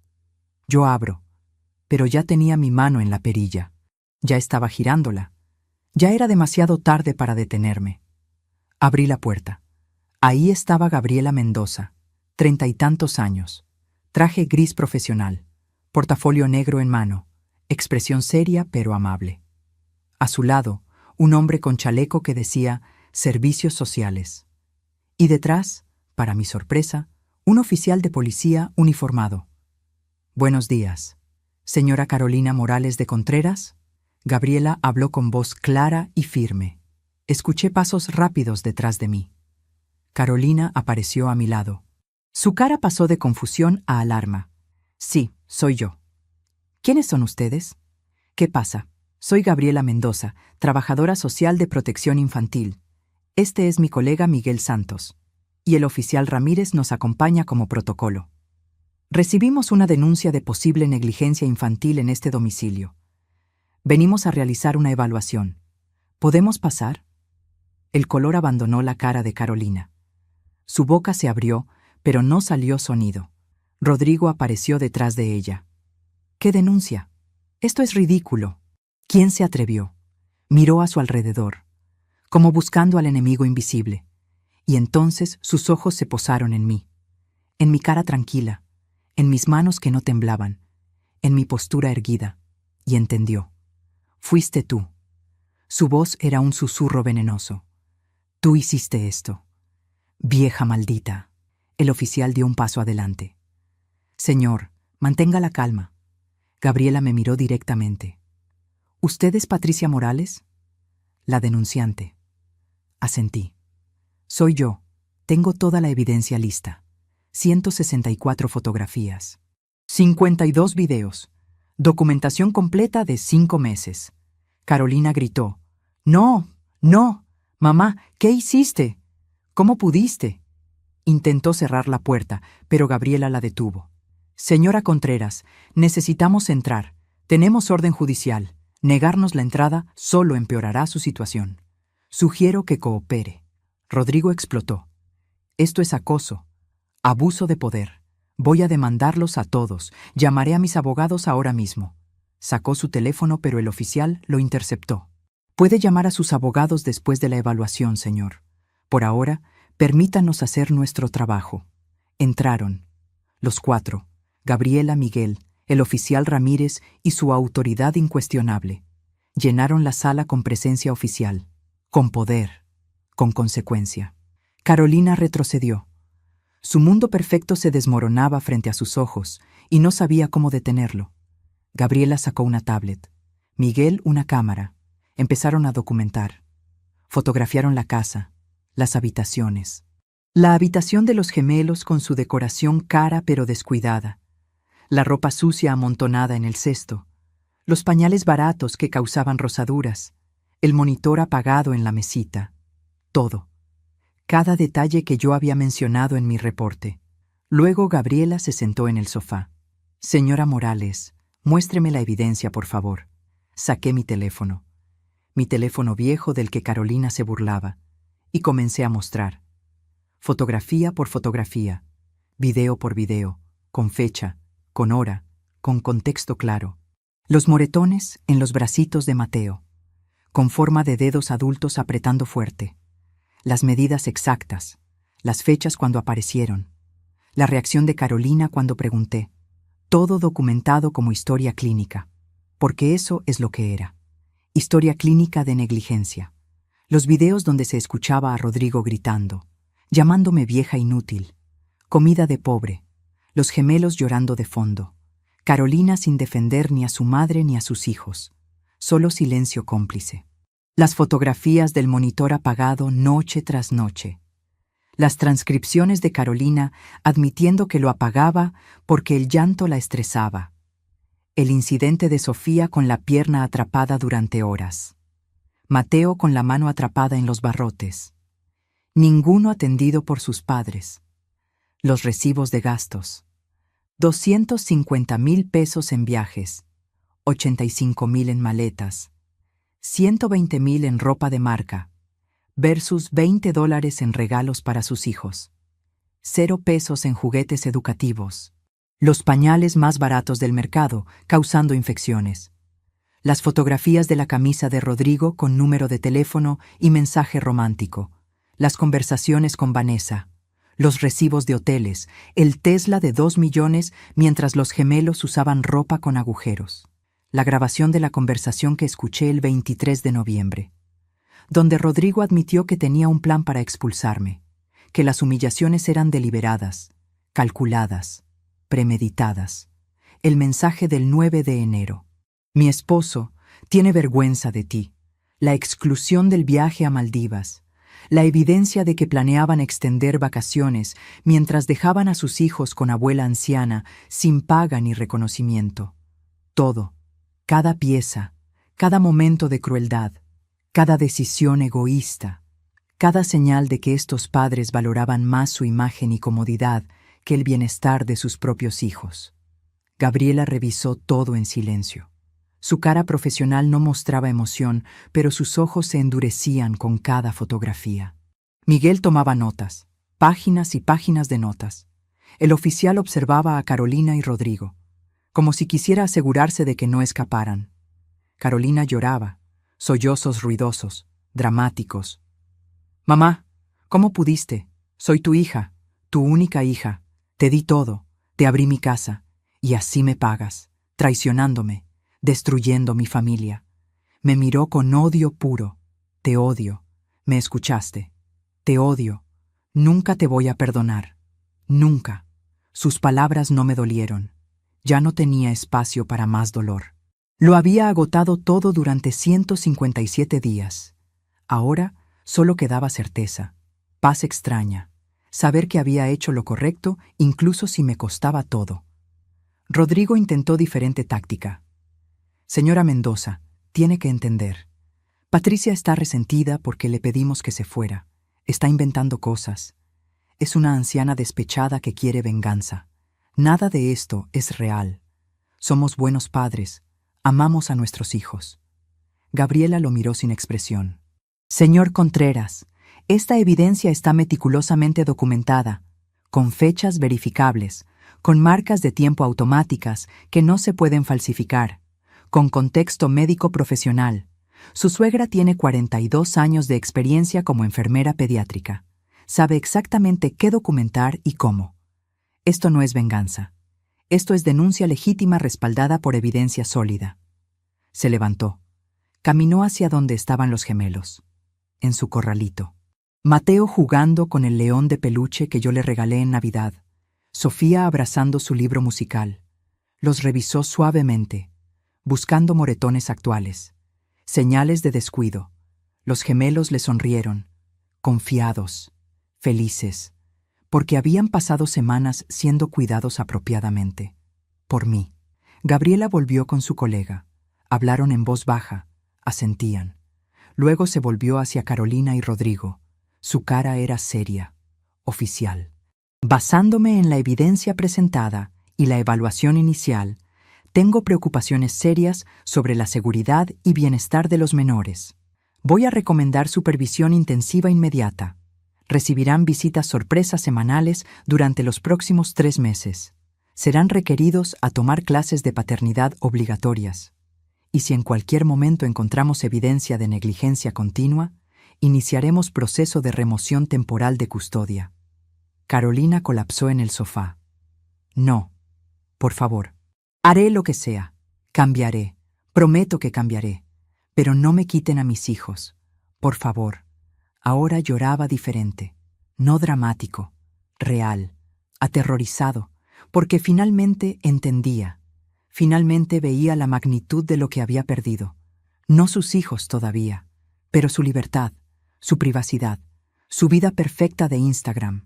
Yo abro. Pero ya tenía mi mano en la perilla. Ya estaba girándola. Ya era demasiado tarde para detenerme. Abrí la puerta. Ahí estaba Gabriela Mendoza, 30 y tantos años. Traje gris profesional, portafolio negro en mano, expresión seria pero amable. A su lado, un hombre con chaleco que decía Servicios Sociales. Y detrás, para mi sorpresa, un oficial de policía uniformado. Buenos días. Señora Carolina Morales de Contreras. Gabriela habló con voz clara y firme. Escuché pasos rápidos detrás de mí. Carolina apareció a mi lado. Su cara pasó de confusión a alarma. Sí, soy yo. ¿Quiénes son ustedes? ¿Qué pasa? Soy Gabriela Mendoza, trabajadora social de protección infantil. Este es mi colega Miguel Santos. Y el oficial Ramírez nos acompaña como protocolo. Recibimos una denuncia de posible negligencia infantil en este domicilio. Venimos a realizar una evaluación. ¿Podemos pasar? El color abandonó la cara de Carolina. Su boca se abrió, pero no salió sonido. Rodrigo apareció detrás de ella. ¿Qué denuncia? Esto es ridículo. ¿Quién se atrevió? Miró a su alrededor, como buscando al enemigo invisible, y entonces sus ojos se posaron en mí, en mi cara tranquila, en mis manos que no temblaban, en mi postura erguida, y entendió. Fuiste tú. Su voz era un susurro venenoso. Tú hiciste esto. Vieja maldita. El oficial dio un paso adelante. Señor, mantenga la calma. Gabriela me miró directamente. ¿Usted es Patricia Morales? La denunciante. Asentí. Soy yo. Tengo toda la evidencia lista. 164 fotografías. 52 videos. Documentación completa de 5 meses. Carolina gritó. ¡No! ¡No! Mamá, ¿qué hiciste? ¿Cómo pudiste? Intentó cerrar la puerta, pero Gabriela la detuvo. Señora Contreras, necesitamos entrar. Tenemos orden judicial. Negarnos la entrada solo empeorará su situación. Sugiero que coopere. Rodrigo explotó. Esto es acoso. Abuso de poder. Voy a demandarlos a todos. Llamaré a mis abogados ahora mismo. Sacó su teléfono, pero el oficial lo interceptó. Puede llamar a sus abogados después de la evaluación, señor. Por ahora, permítanos hacer nuestro trabajo. Entraron. Los 4. Gabriela, Miguel, el oficial Ramírez y su autoridad incuestionable. Llenaron la sala con presencia oficial, con poder, con consecuencia. Carolina retrocedió. Su mundo perfecto se desmoronaba frente a sus ojos y no sabía cómo detenerlo. Gabriela sacó una tablet. Miguel una cámara. Empezaron a documentar. Fotografiaron la casa, las habitaciones. La habitación de los gemelos con su decoración cara pero descuidada. La ropa sucia amontonada en el cesto. Los pañales baratos que causaban rosaduras. El monitor apagado en la mesita. Todo. Cada detalle que yo había mencionado en mi reporte. Luego Gabriela se sentó en el sofá. Señora Morales, muéstreme la evidencia, por favor. Saqué mi teléfono viejo del que Carolina se burlaba, y comencé a mostrar. Fotografía por fotografía, video por video, con fecha, con hora, con contexto claro. Los moretones en los bracitos de Mateo, con forma de dedos adultos apretando fuerte. Las medidas exactas, las fechas cuando aparecieron, la reacción de Carolina cuando pregunté. Todo documentado como historia clínica, porque eso es lo que era. Historia clínica de negligencia. Los videos donde se escuchaba a Rodrigo gritando, llamándome vieja inútil, comida de pobre, los gemelos llorando de fondo, Carolina sin defender ni a su madre ni a sus hijos, solo silencio cómplice. Las fotografías del monitor apagado noche tras noche. Las transcripciones de Carolina admitiendo que lo apagaba porque el llanto la estresaba. El incidente de Sofía con la pierna atrapada durante horas. Mateo con la mano atrapada en los barrotes. Ninguno atendido por sus padres. Los recibos de gastos. 250,000 pesos en viajes, 85,000 en maletas, 120,000 en ropa de marca, versus $20 en regalos para sus hijos. 0 pesos en juguetes educativos. Los pañales más baratos del mercado, causando infecciones. Las fotografías de la camisa de Rodrigo con número de teléfono y mensaje romántico. Las conversaciones con Vanessa. Los recibos de hoteles. El Tesla de 2 millones mientras los gemelos usaban ropa con agujeros. La grabación de la conversación que escuché el 23 de noviembre. Donde Rodrigo admitió que tenía un plan para expulsarme. Que las humillaciones eran deliberadas, calculadas, premeditadas. El mensaje del 9 de enero. Mi esposo tiene vergüenza de ti. La exclusión del viaje a Maldivas. La evidencia de que planeaban extender vacaciones mientras dejaban a sus hijos con abuela anciana sin paga ni reconocimiento. Todo. Cada pieza, cada momento de crueldad, cada decisión egoísta, cada señal de que estos padres valoraban más su imagen y comodidad que el bienestar de sus propios hijos. Gabriela revisó todo en silencio. Su cara profesional no mostraba emoción, pero sus ojos se endurecían con cada fotografía. Miguel tomaba notas, páginas y páginas de notas. El oficial observaba a Carolina y Rodrigo, como si quisiera asegurarse de que no escaparan. Carolina lloraba, sollozos ruidosos, dramáticos. «Mamá, ¿cómo pudiste? Soy tu hija, tu única hija. Te di todo, te abrí mi casa, y así me pagas, traicionándome, destruyendo mi familia». Me miró con odio puro. «Te odio. ¿Me escuchaste? Te odio. Nunca te voy a perdonar. Nunca». Sus palabras no me dolieron. Ya no tenía espacio para más dolor. Lo había agotado todo durante 157 días. Ahora solo quedaba certeza, paz extraña, saber que había hecho lo correcto incluso si me costaba todo. Rodrigo intentó diferente táctica. «Señora Mendoza, tiene que entender. Patricia está resentida porque le pedimos que se fuera. Está inventando cosas. Es una anciana despechada que quiere venganza. Nada de esto es real. Somos buenos padres. Amamos a nuestros hijos». Gabriela lo miró sin expresión. «Señor Contreras, esta evidencia está meticulosamente documentada, con fechas verificables, con marcas de tiempo automáticas que no se pueden falsificar, con contexto médico profesional. Su suegra tiene 42 años de experiencia como enfermera pediátrica. Sabe exactamente qué documentar y cómo. Esto no es venganza. Esto es denuncia legítima respaldada por evidencia sólida». Se levantó. Caminó hacia donde estaban los gemelos, en su corralito. Mateo jugando con el león de peluche que yo le regalé en Navidad. Sofía abrazando su libro musical. Los revisó suavemente, buscando moretones actuales, señales de descuido. Los gemelos le sonrieron, confiados, felices, porque habían pasado semanas siendo cuidados apropiadamente. Por mí. Gabriela volvió con su colega. Hablaron en voz baja, asentían. Luego se volvió hacia Carolina y Rodrigo. Su cara era seria, oficial. «Basándome en la evidencia presentada y la evaluación inicial, tengo preocupaciones serias sobre la seguridad y bienestar de los menores. Voy a recomendar supervisión intensiva inmediata. Recibirán visitas sorpresas semanales durante los próximos 3 meses. Serán requeridos a tomar clases de paternidad obligatorias. Y si en cualquier momento encontramos evidencia de negligencia continua, iniciaremos proceso de remoción temporal de custodia». Carolina colapsó en el sofá. «No, por favor. Haré lo que sea. Cambiaré. Prometo que cambiaré. Pero no me quiten a mis hijos. Por favor». Ahora lloraba diferente, no dramático, real, aterrorizado, porque finalmente entendía. Finalmente veía la magnitud de lo que había perdido. No sus hijos todavía, pero su libertad, su privacidad, su vida perfecta de Instagram.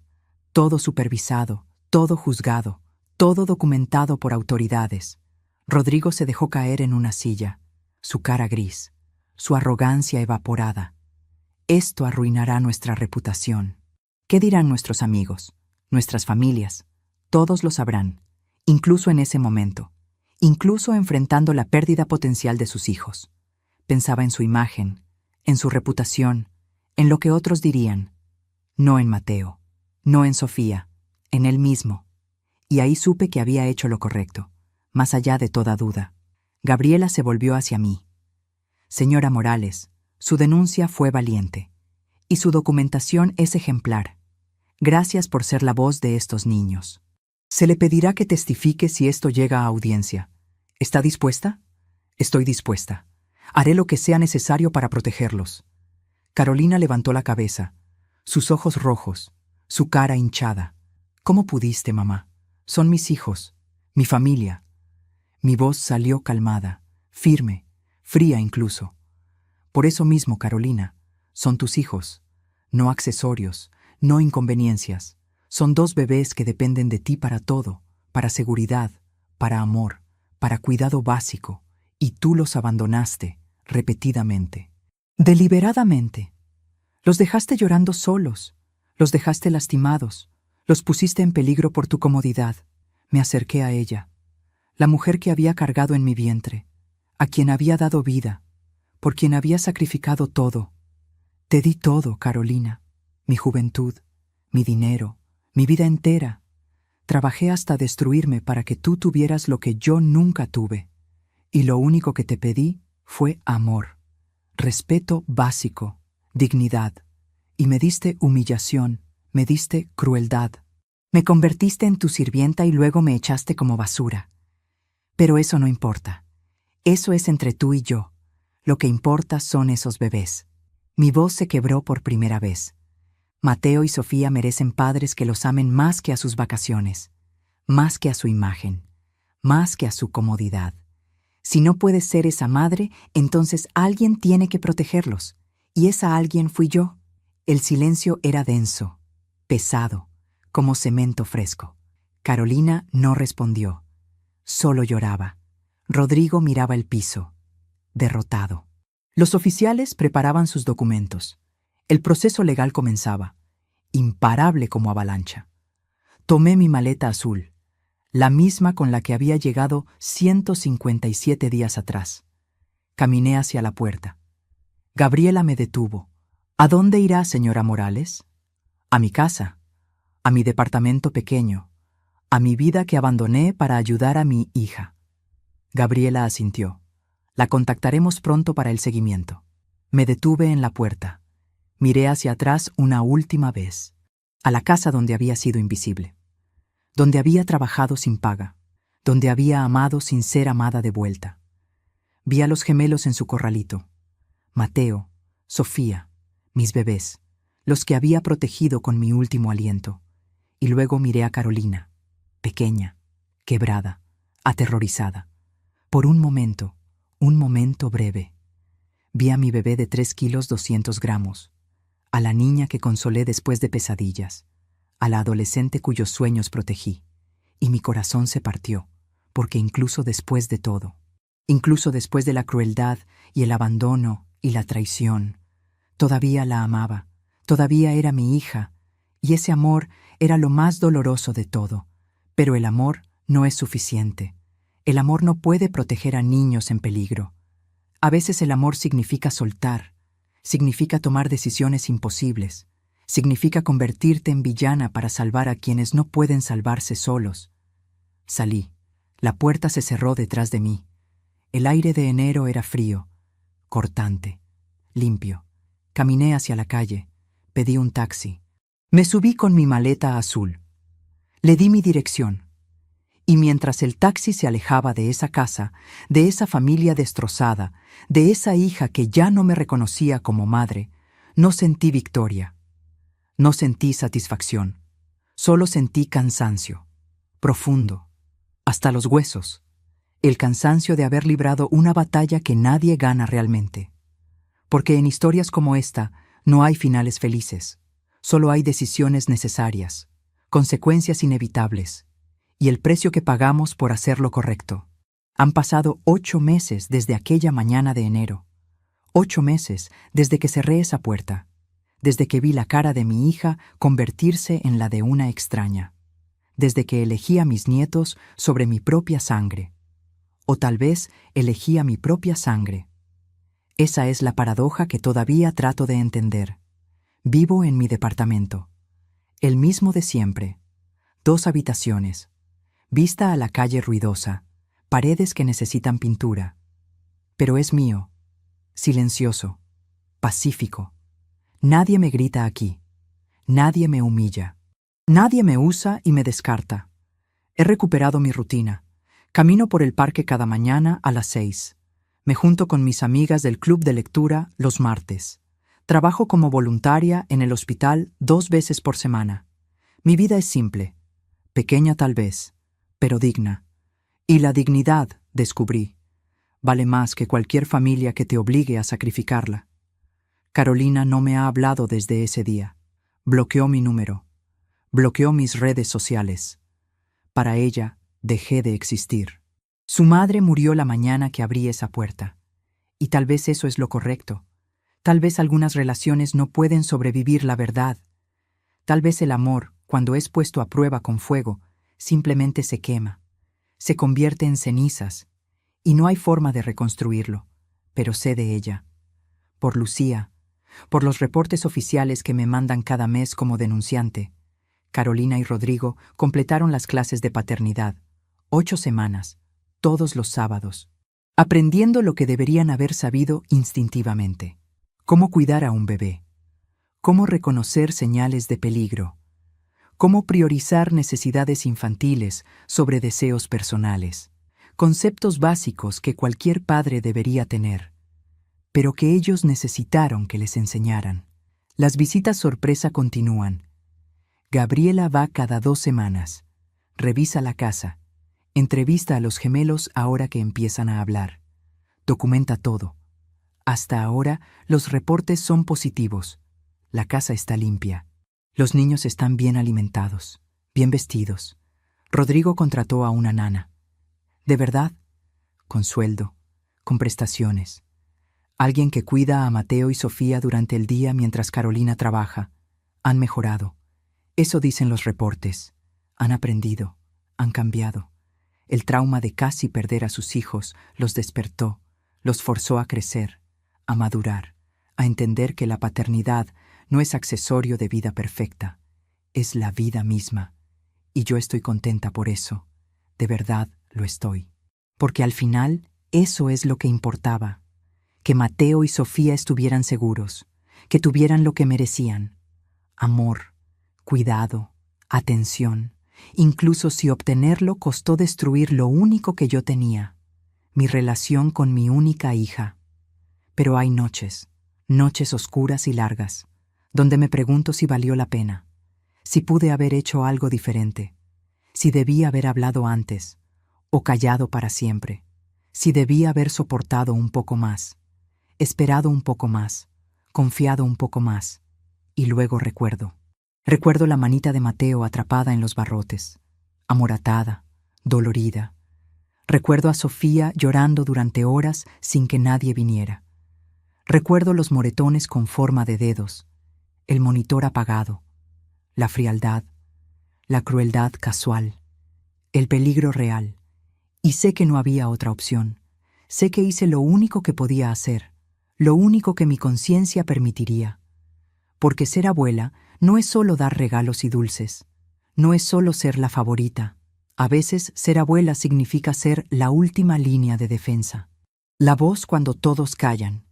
Todo supervisado, todo juzgado, todo documentado por autoridades. Rodrigo se dejó caer en una silla, su cara gris, su arrogancia evaporada. Esto arruinará nuestra reputación. ¿Qué dirán nuestros amigos, nuestras familias? Todos lo sabrán, incluso en ese momento, incluso enfrentando la pérdida potencial de sus hijos. Pensaba en su imagen, en su reputación, en lo que otros dirían. No en Mateo, no en Sofía, en él mismo. Y ahí supe que había hecho lo correcto, más allá de toda duda. Gabriela se volvió hacia mí. «Señora Morales, su denuncia fue valiente, y su documentación es ejemplar. Gracias por ser la voz de estos niños. Se le pedirá que testifique si esto llega a audiencia. ¿Está dispuesta?» «Estoy dispuesta. Haré lo que sea necesario para protegerlos». Carolina levantó la cabeza, sus ojos rojos, su cara hinchada. «¿Cómo pudiste, mamá? Son mis hijos, mi familia». Mi voz salió calmada, firme, fría incluso. «Por eso mismo, Carolina, son tus hijos, no accesorios, no inconveniencias. Son 2 bebés que dependen de ti para todo, para seguridad, para amor, para cuidado básico, Y tú los abandonaste, repetidamente. Deliberadamente. Los dejaste llorando solos, los dejaste lastimados, los pusiste en peligro por tu comodidad. Me acerqué a ella, la mujer que había cargado en mi vientre, a quien había dado vida, por quien había sacrificado todo. Te di todo, Carolina, mi juventud, mi dinero, mi vida entera. Trabajé hasta destruirme para que tú tuvieras lo que yo nunca tuve. Y lo único que te pedí fue amor, respeto básico, dignidad. Y me diste humillación, me diste crueldad. Me convertiste en tu sirvienta y luego me echaste como basura. Pero eso no importa. Eso es entre tú y yo. Lo que importa son esos bebés. Mi voz se quebró por primera vez. Mateo y Sofía merecen padres que los amen más que a sus vacaciones, más que a su imagen, más que a su comodidad. Si no puedes ser esa madre, entonces alguien tiene que protegerlos. Y esa alguien fui yo. El silencio era denso, pesado, como cemento fresco. Carolina no respondió. Solo lloraba. Rodrigo miraba el piso, derrotado. Los oficiales preparaban sus documentos. El proceso legal comenzaba, imparable como avalancha. Tomé mi maleta azul, la misma con la que había llegado 157 días atrás. Caminé hacia la puerta. Gabriela me detuvo. ¿A dónde irá, señora Morales? A mi casa, a mi departamento pequeño, a mi vida que abandoné para ayudar a mi hija. Gabriela asintió. La contactaremos pronto para el seguimiento. Me detuve en la puerta. Miré hacia atrás una última vez, a la casa donde había sido invisible, donde había trabajado sin paga, donde había amado sin ser amada de vuelta. Vi a los gemelos en su corralito, Mateo, Sofía, mis bebés, los que había protegido con mi último aliento. Y luego miré a Carolina, pequeña, quebrada, aterrorizada. Por un momento breve, vi a mi bebé de 3 kilos 200 gramos, a la niña que consolé después de pesadillas, a la adolescente cuyos sueños protegí, y mi corazón se partió, porque incluso después de todo, incluso después de la crueldad y el abandono y la traición, todavía la amaba, todavía era mi hija, y ese amor era lo más doloroso de todo. Pero el amor no es suficiente. El amor no puede proteger a niños en peligro. A veces el amor significa soltar, significa tomar decisiones imposibles, significa convertirte en villana para salvar a quienes no pueden salvarse solos. Salí. La puerta se cerró detrás de mí. El aire de enero era frío, cortante, limpio. Caminé hacia la calle. Pedí un taxi. Me subí con mi maleta azul. Le di mi dirección. Y mientras el taxi se alejaba de esa casa, de esa familia destrozada, de esa hija que ya no me reconocía como madre, no sentí victoria. No sentí satisfacción. Solo sentí cansancio. Profundo. Hasta los huesos. El cansancio de haber librado una batalla que nadie gana realmente. Porque en historias como esta no hay finales felices. Solo hay decisiones necesarias, consecuencias inevitables. Y el precio que pagamos por hacer lo correcto. Han pasado 8 meses desde aquella mañana de enero. 8 meses desde que cerré esa puerta, desde que vi la cara de mi hija convertirse en la de una extraña, desde que elegí a mis nietos sobre mi propia sangre. O tal vez elegí a mi propia sangre. Esa es la paradoja que todavía trato de entender. Vivo en mi departamento, el mismo de siempre, 2 habitaciones, vista a la calle ruidosa, paredes que necesitan pintura. Pero es mío, silencioso, pacífico. Nadie me grita aquí, nadie me humilla, nadie me usa y me descarta. He recuperado mi rutina. Camino por el parque cada mañana a las 6. Me junto con mis amigas del club de lectura los martes. Trabajo como voluntaria en el hospital 2 veces por semana. Mi vida es simple, pequeña tal vez, pero digna. Y la dignidad, descubrí, vale más que cualquier familia que te obligue a sacrificarla. Carolina no me ha hablado desde ese día. Bloqueó mi número. Bloqueó mis redes sociales. Para ella, dejé de existir. Su madre murió la mañana que abrí esa puerta. Y tal vez eso es lo correcto. Tal vez algunas relaciones no pueden sobrevivir la verdad. Tal vez el amor, cuando es puesto a prueba con fuego, simplemente se quema, se convierte en cenizas, y no hay forma de reconstruirlo. Pero sé de ella. Por Lucía, por los reportes oficiales que me mandan cada mes como denunciante. Carolina y Rodrigo completaron las clases de paternidad, 8 semanas, todos los sábados, aprendiendo lo que deberían haber sabido instintivamente. Cómo cuidar a un bebé, cómo reconocer señales de peligro, cómo priorizar necesidades infantiles sobre deseos personales, conceptos básicos que cualquier padre debería tener, pero que ellos necesitaron que les enseñaran. Las visitas sorpresa continúan. Gabriela va cada 2 semanas, revisa la casa, entrevista a los gemelos ahora que empiezan a hablar, documenta todo. Hasta ahora, los reportes son positivos. La casa está limpia. Los niños están bien alimentados, bien vestidos. Rodrigo contrató a una nana. ¿De verdad? Con sueldo, con prestaciones. Alguien que cuida a Mateo y Sofía durante el día mientras Carolina trabaja. Han mejorado. Eso dicen los reportes. Han aprendido, han cambiado. El trauma de casi perder a sus hijos los despertó, los forzó a crecer, a madurar, a entender que la paternidad no es accesorio de vida perfecta, es la vida misma. Y yo estoy contenta por eso, de verdad lo estoy. Porque al final, eso es lo que importaba, que Mateo y Sofía estuvieran seguros, que tuvieran lo que merecían, amor, cuidado, atención, incluso si obtenerlo costó destruir lo único que yo tenía, mi relación con mi única hija. Pero hay noches, noches oscuras y largas, donde me pregunto si valió la pena, si pude haber hecho algo diferente, si debí haber hablado antes, o callado para siempre, si debí haber soportado un poco más, esperado un poco más, confiado un poco más, y luego recuerdo. Recuerdo la manita de Mateo atrapada en los barrotes, amoratada, dolorida. Recuerdo a Sofía llorando durante horas sin que nadie viniera. Recuerdo los moretones con forma de dedos, el monitor apagado, la frialdad, la crueldad casual, el peligro real. Y sé que no había otra opción. Sé que hice lo único que podía hacer, lo único que mi conciencia permitiría. Porque ser abuela no es solo dar regalos y dulces, no es solo ser la favorita. A veces ser abuela significa ser la última línea de defensa. La voz cuando todos callan,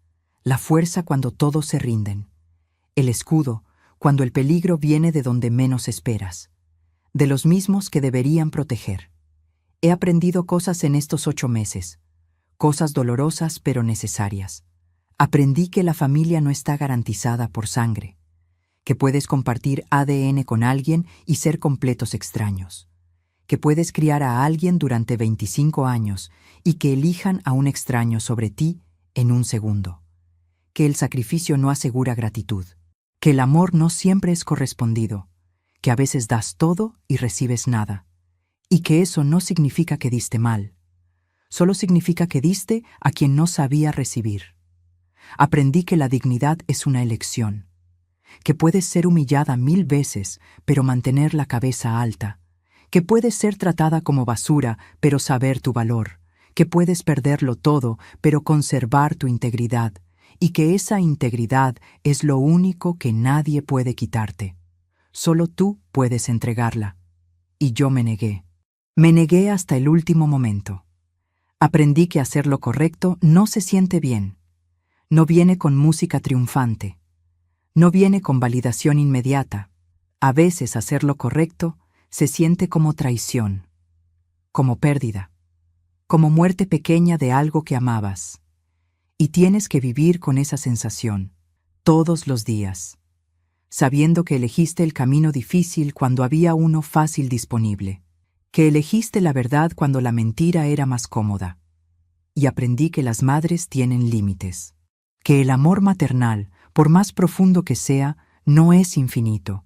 la fuerza cuando todos se rinden, el escudo cuando el peligro viene de donde menos esperas, de los mismos que deberían proteger. He aprendido cosas en estos 8 meses, cosas dolorosas pero necesarias. Aprendí que la familia no está garantizada por sangre, que puedes compartir ADN con alguien y ser completos extraños, que puedes criar a alguien durante 25 años y que elijan a un extraño sobre ti en un segundo, que el sacrificio no asegura gratitud, que el amor no siempre es correspondido, que a veces das todo y recibes nada, y que eso no significa que diste mal, solo significa que diste a quien no sabía recibir. Aprendí que la dignidad es una elección, que puedes ser humillada 1000 veces, pero mantener la cabeza alta, que puedes ser tratada como basura, pero saber tu valor, que puedes perderlo todo, pero conservar tu integridad, y que esa integridad es lo único que nadie puede quitarte. Solo tú puedes entregarla. Y yo me negué. Me negué hasta el último momento. Aprendí que hacer lo correcto no se siente bien. No viene con música triunfante. No viene con validación inmediata. A veces hacer lo correcto se siente como traición, como pérdida, como muerte pequeña de algo que amabas. Y tienes que vivir con esa sensación, todos los días, sabiendo que elegiste el camino difícil cuando había uno fácil disponible, que elegiste la verdad cuando la mentira era más cómoda. Y aprendí que las madres tienen límites, que el amor maternal, por más profundo que sea, no es infinito,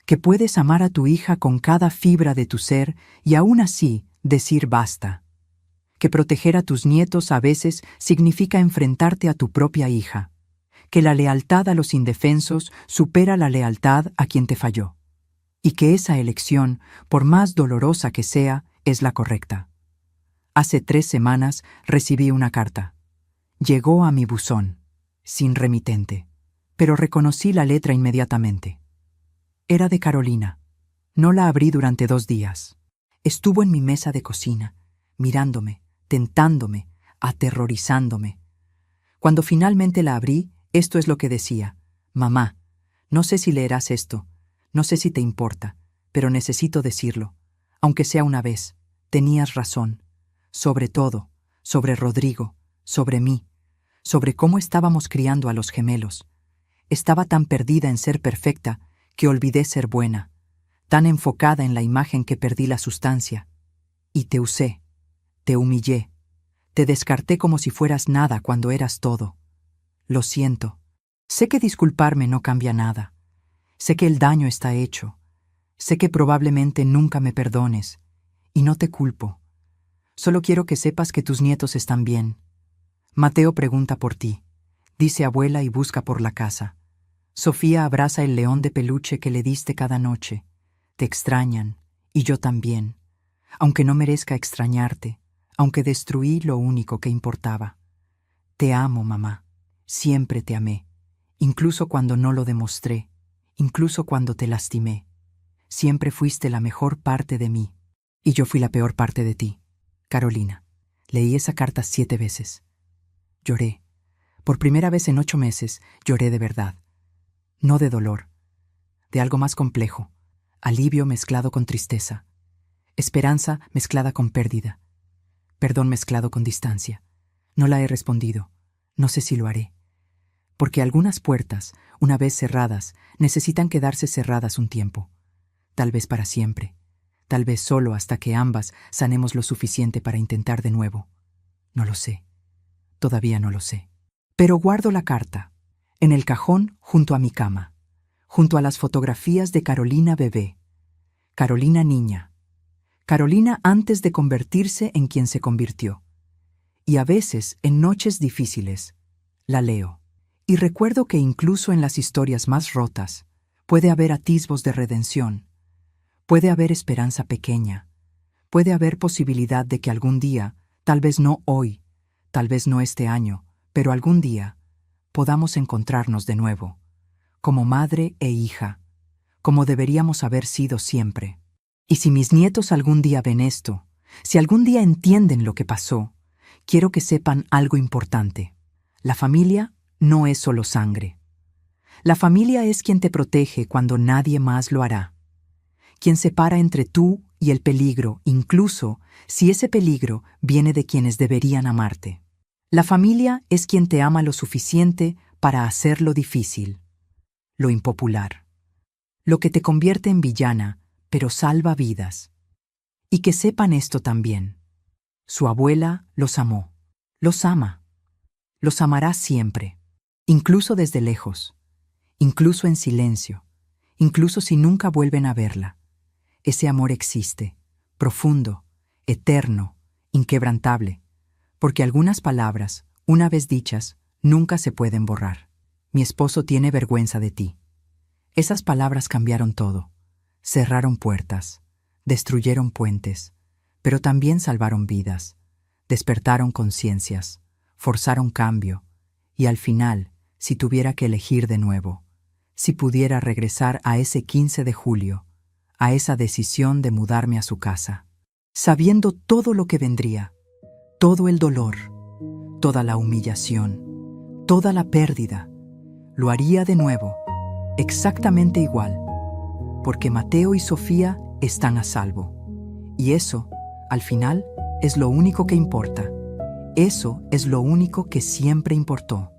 que puedes amar a tu hija con cada fibra de tu ser y aún así decir basta, que proteger a tus nietos a veces significa enfrentarte a tu propia hija, que la lealtad a los indefensos supera la lealtad a quien te falló, y que esa elección, por más dolorosa que sea, es la correcta. Hace 3 semanas recibí una carta. Llegó a mi buzón, sin remitente, pero reconocí la letra inmediatamente. Era de Carolina. No la abrí durante 2 días. Estuvo en mi mesa de cocina, mirándome, tentándome, aterrorizándome. Cuando finalmente la abrí, esto es lo que decía: Mamá, no sé si leerás esto, no sé si te importa, pero necesito decirlo, aunque sea una vez. Tenías razón, sobre todo, sobre Rodrigo, sobre mí, sobre cómo estábamos criando a los gemelos. Estaba tan perdida en ser perfecta que olvidé ser buena, tan enfocada en la imagen que perdí la sustancia. Y te usé, te humillé, te descarté como si fueras nada cuando eras todo. Lo siento. Sé que disculparme no cambia nada. Sé que el daño está hecho. Sé que probablemente nunca me perdones. Y no te culpo. Solo quiero que sepas que tus nietos están bien. Mateo pregunta por ti. Dice abuela y busca por la casa. Sofía abraza el león de peluche que le diste cada noche. Te extrañan, y yo también. Aunque no merezca extrañarte, aunque destruí lo único que importaba. Te amo, mamá. Siempre te amé. Incluso cuando no lo demostré. Incluso cuando te lastimé. Siempre fuiste la mejor parte de mí. Y yo fui la peor parte de ti. Carolina. Leí esa carta 7 veces. Lloré. Por primera vez en 8 meses, lloré de verdad. No de dolor. De algo más complejo. Alivio mezclado con tristeza. Esperanza mezclada con pérdida. Perdón mezclado con distancia. No la he respondido. No sé si lo haré. Porque algunas puertas, una vez cerradas, necesitan quedarse cerradas un tiempo. Tal vez para siempre. Tal vez solo hasta que ambas sanemos lo suficiente para intentar de nuevo. No lo sé. Todavía no lo sé. Pero guardo la carta, en el cajón junto a mi cama, junto a las fotografías de Carolina bebé, Carolina niña, Carolina antes de convertirse en quien se convirtió. Y a veces, en noches difíciles, la leo. Y recuerdo que incluso en las historias más rotas, puede haber atisbos de redención, puede haber esperanza pequeña, puede haber posibilidad de que algún día, tal vez no hoy, tal vez no este año, pero algún día, podamos encontrarnos de nuevo, como madre e hija, como deberíamos haber sido siempre. Y si mis nietos algún día ven esto, si algún día entienden lo que pasó, quiero que sepan algo importante. La familia no es solo sangre. La familia es quien te protege cuando nadie más lo hará. Quien separa entre tú y el peligro, incluso si ese peligro viene de quienes deberían amarte. La familia es quien te ama lo suficiente para hacer lo difícil, lo impopular, lo que te convierte en villana, pero salva vidas. Y que sepan esto también. Su abuela los amó, los ama, los amará siempre, incluso desde lejos, incluso en silencio, incluso si nunca vuelven a verla. Ese amor existe, profundo, eterno, inquebrantable, porque algunas palabras, una vez dichas, nunca se pueden borrar. Mi esposo tiene vergüenza de ti. Esas palabras cambiaron todo. Cerraron puertas, destruyeron puentes, pero también salvaron vidas, despertaron conciencias, forzaron cambio, y al final, si tuviera que elegir de nuevo, si pudiera regresar a ese 15 de julio, a esa decisión de mudarme a su casa, sabiendo todo lo que vendría, todo el dolor, toda la humillación, toda la pérdida, lo haría de nuevo, exactamente igual, porque Mateo y Sofía están a salvo. Y eso, al final, es lo único que importa. Eso es lo único que siempre importó.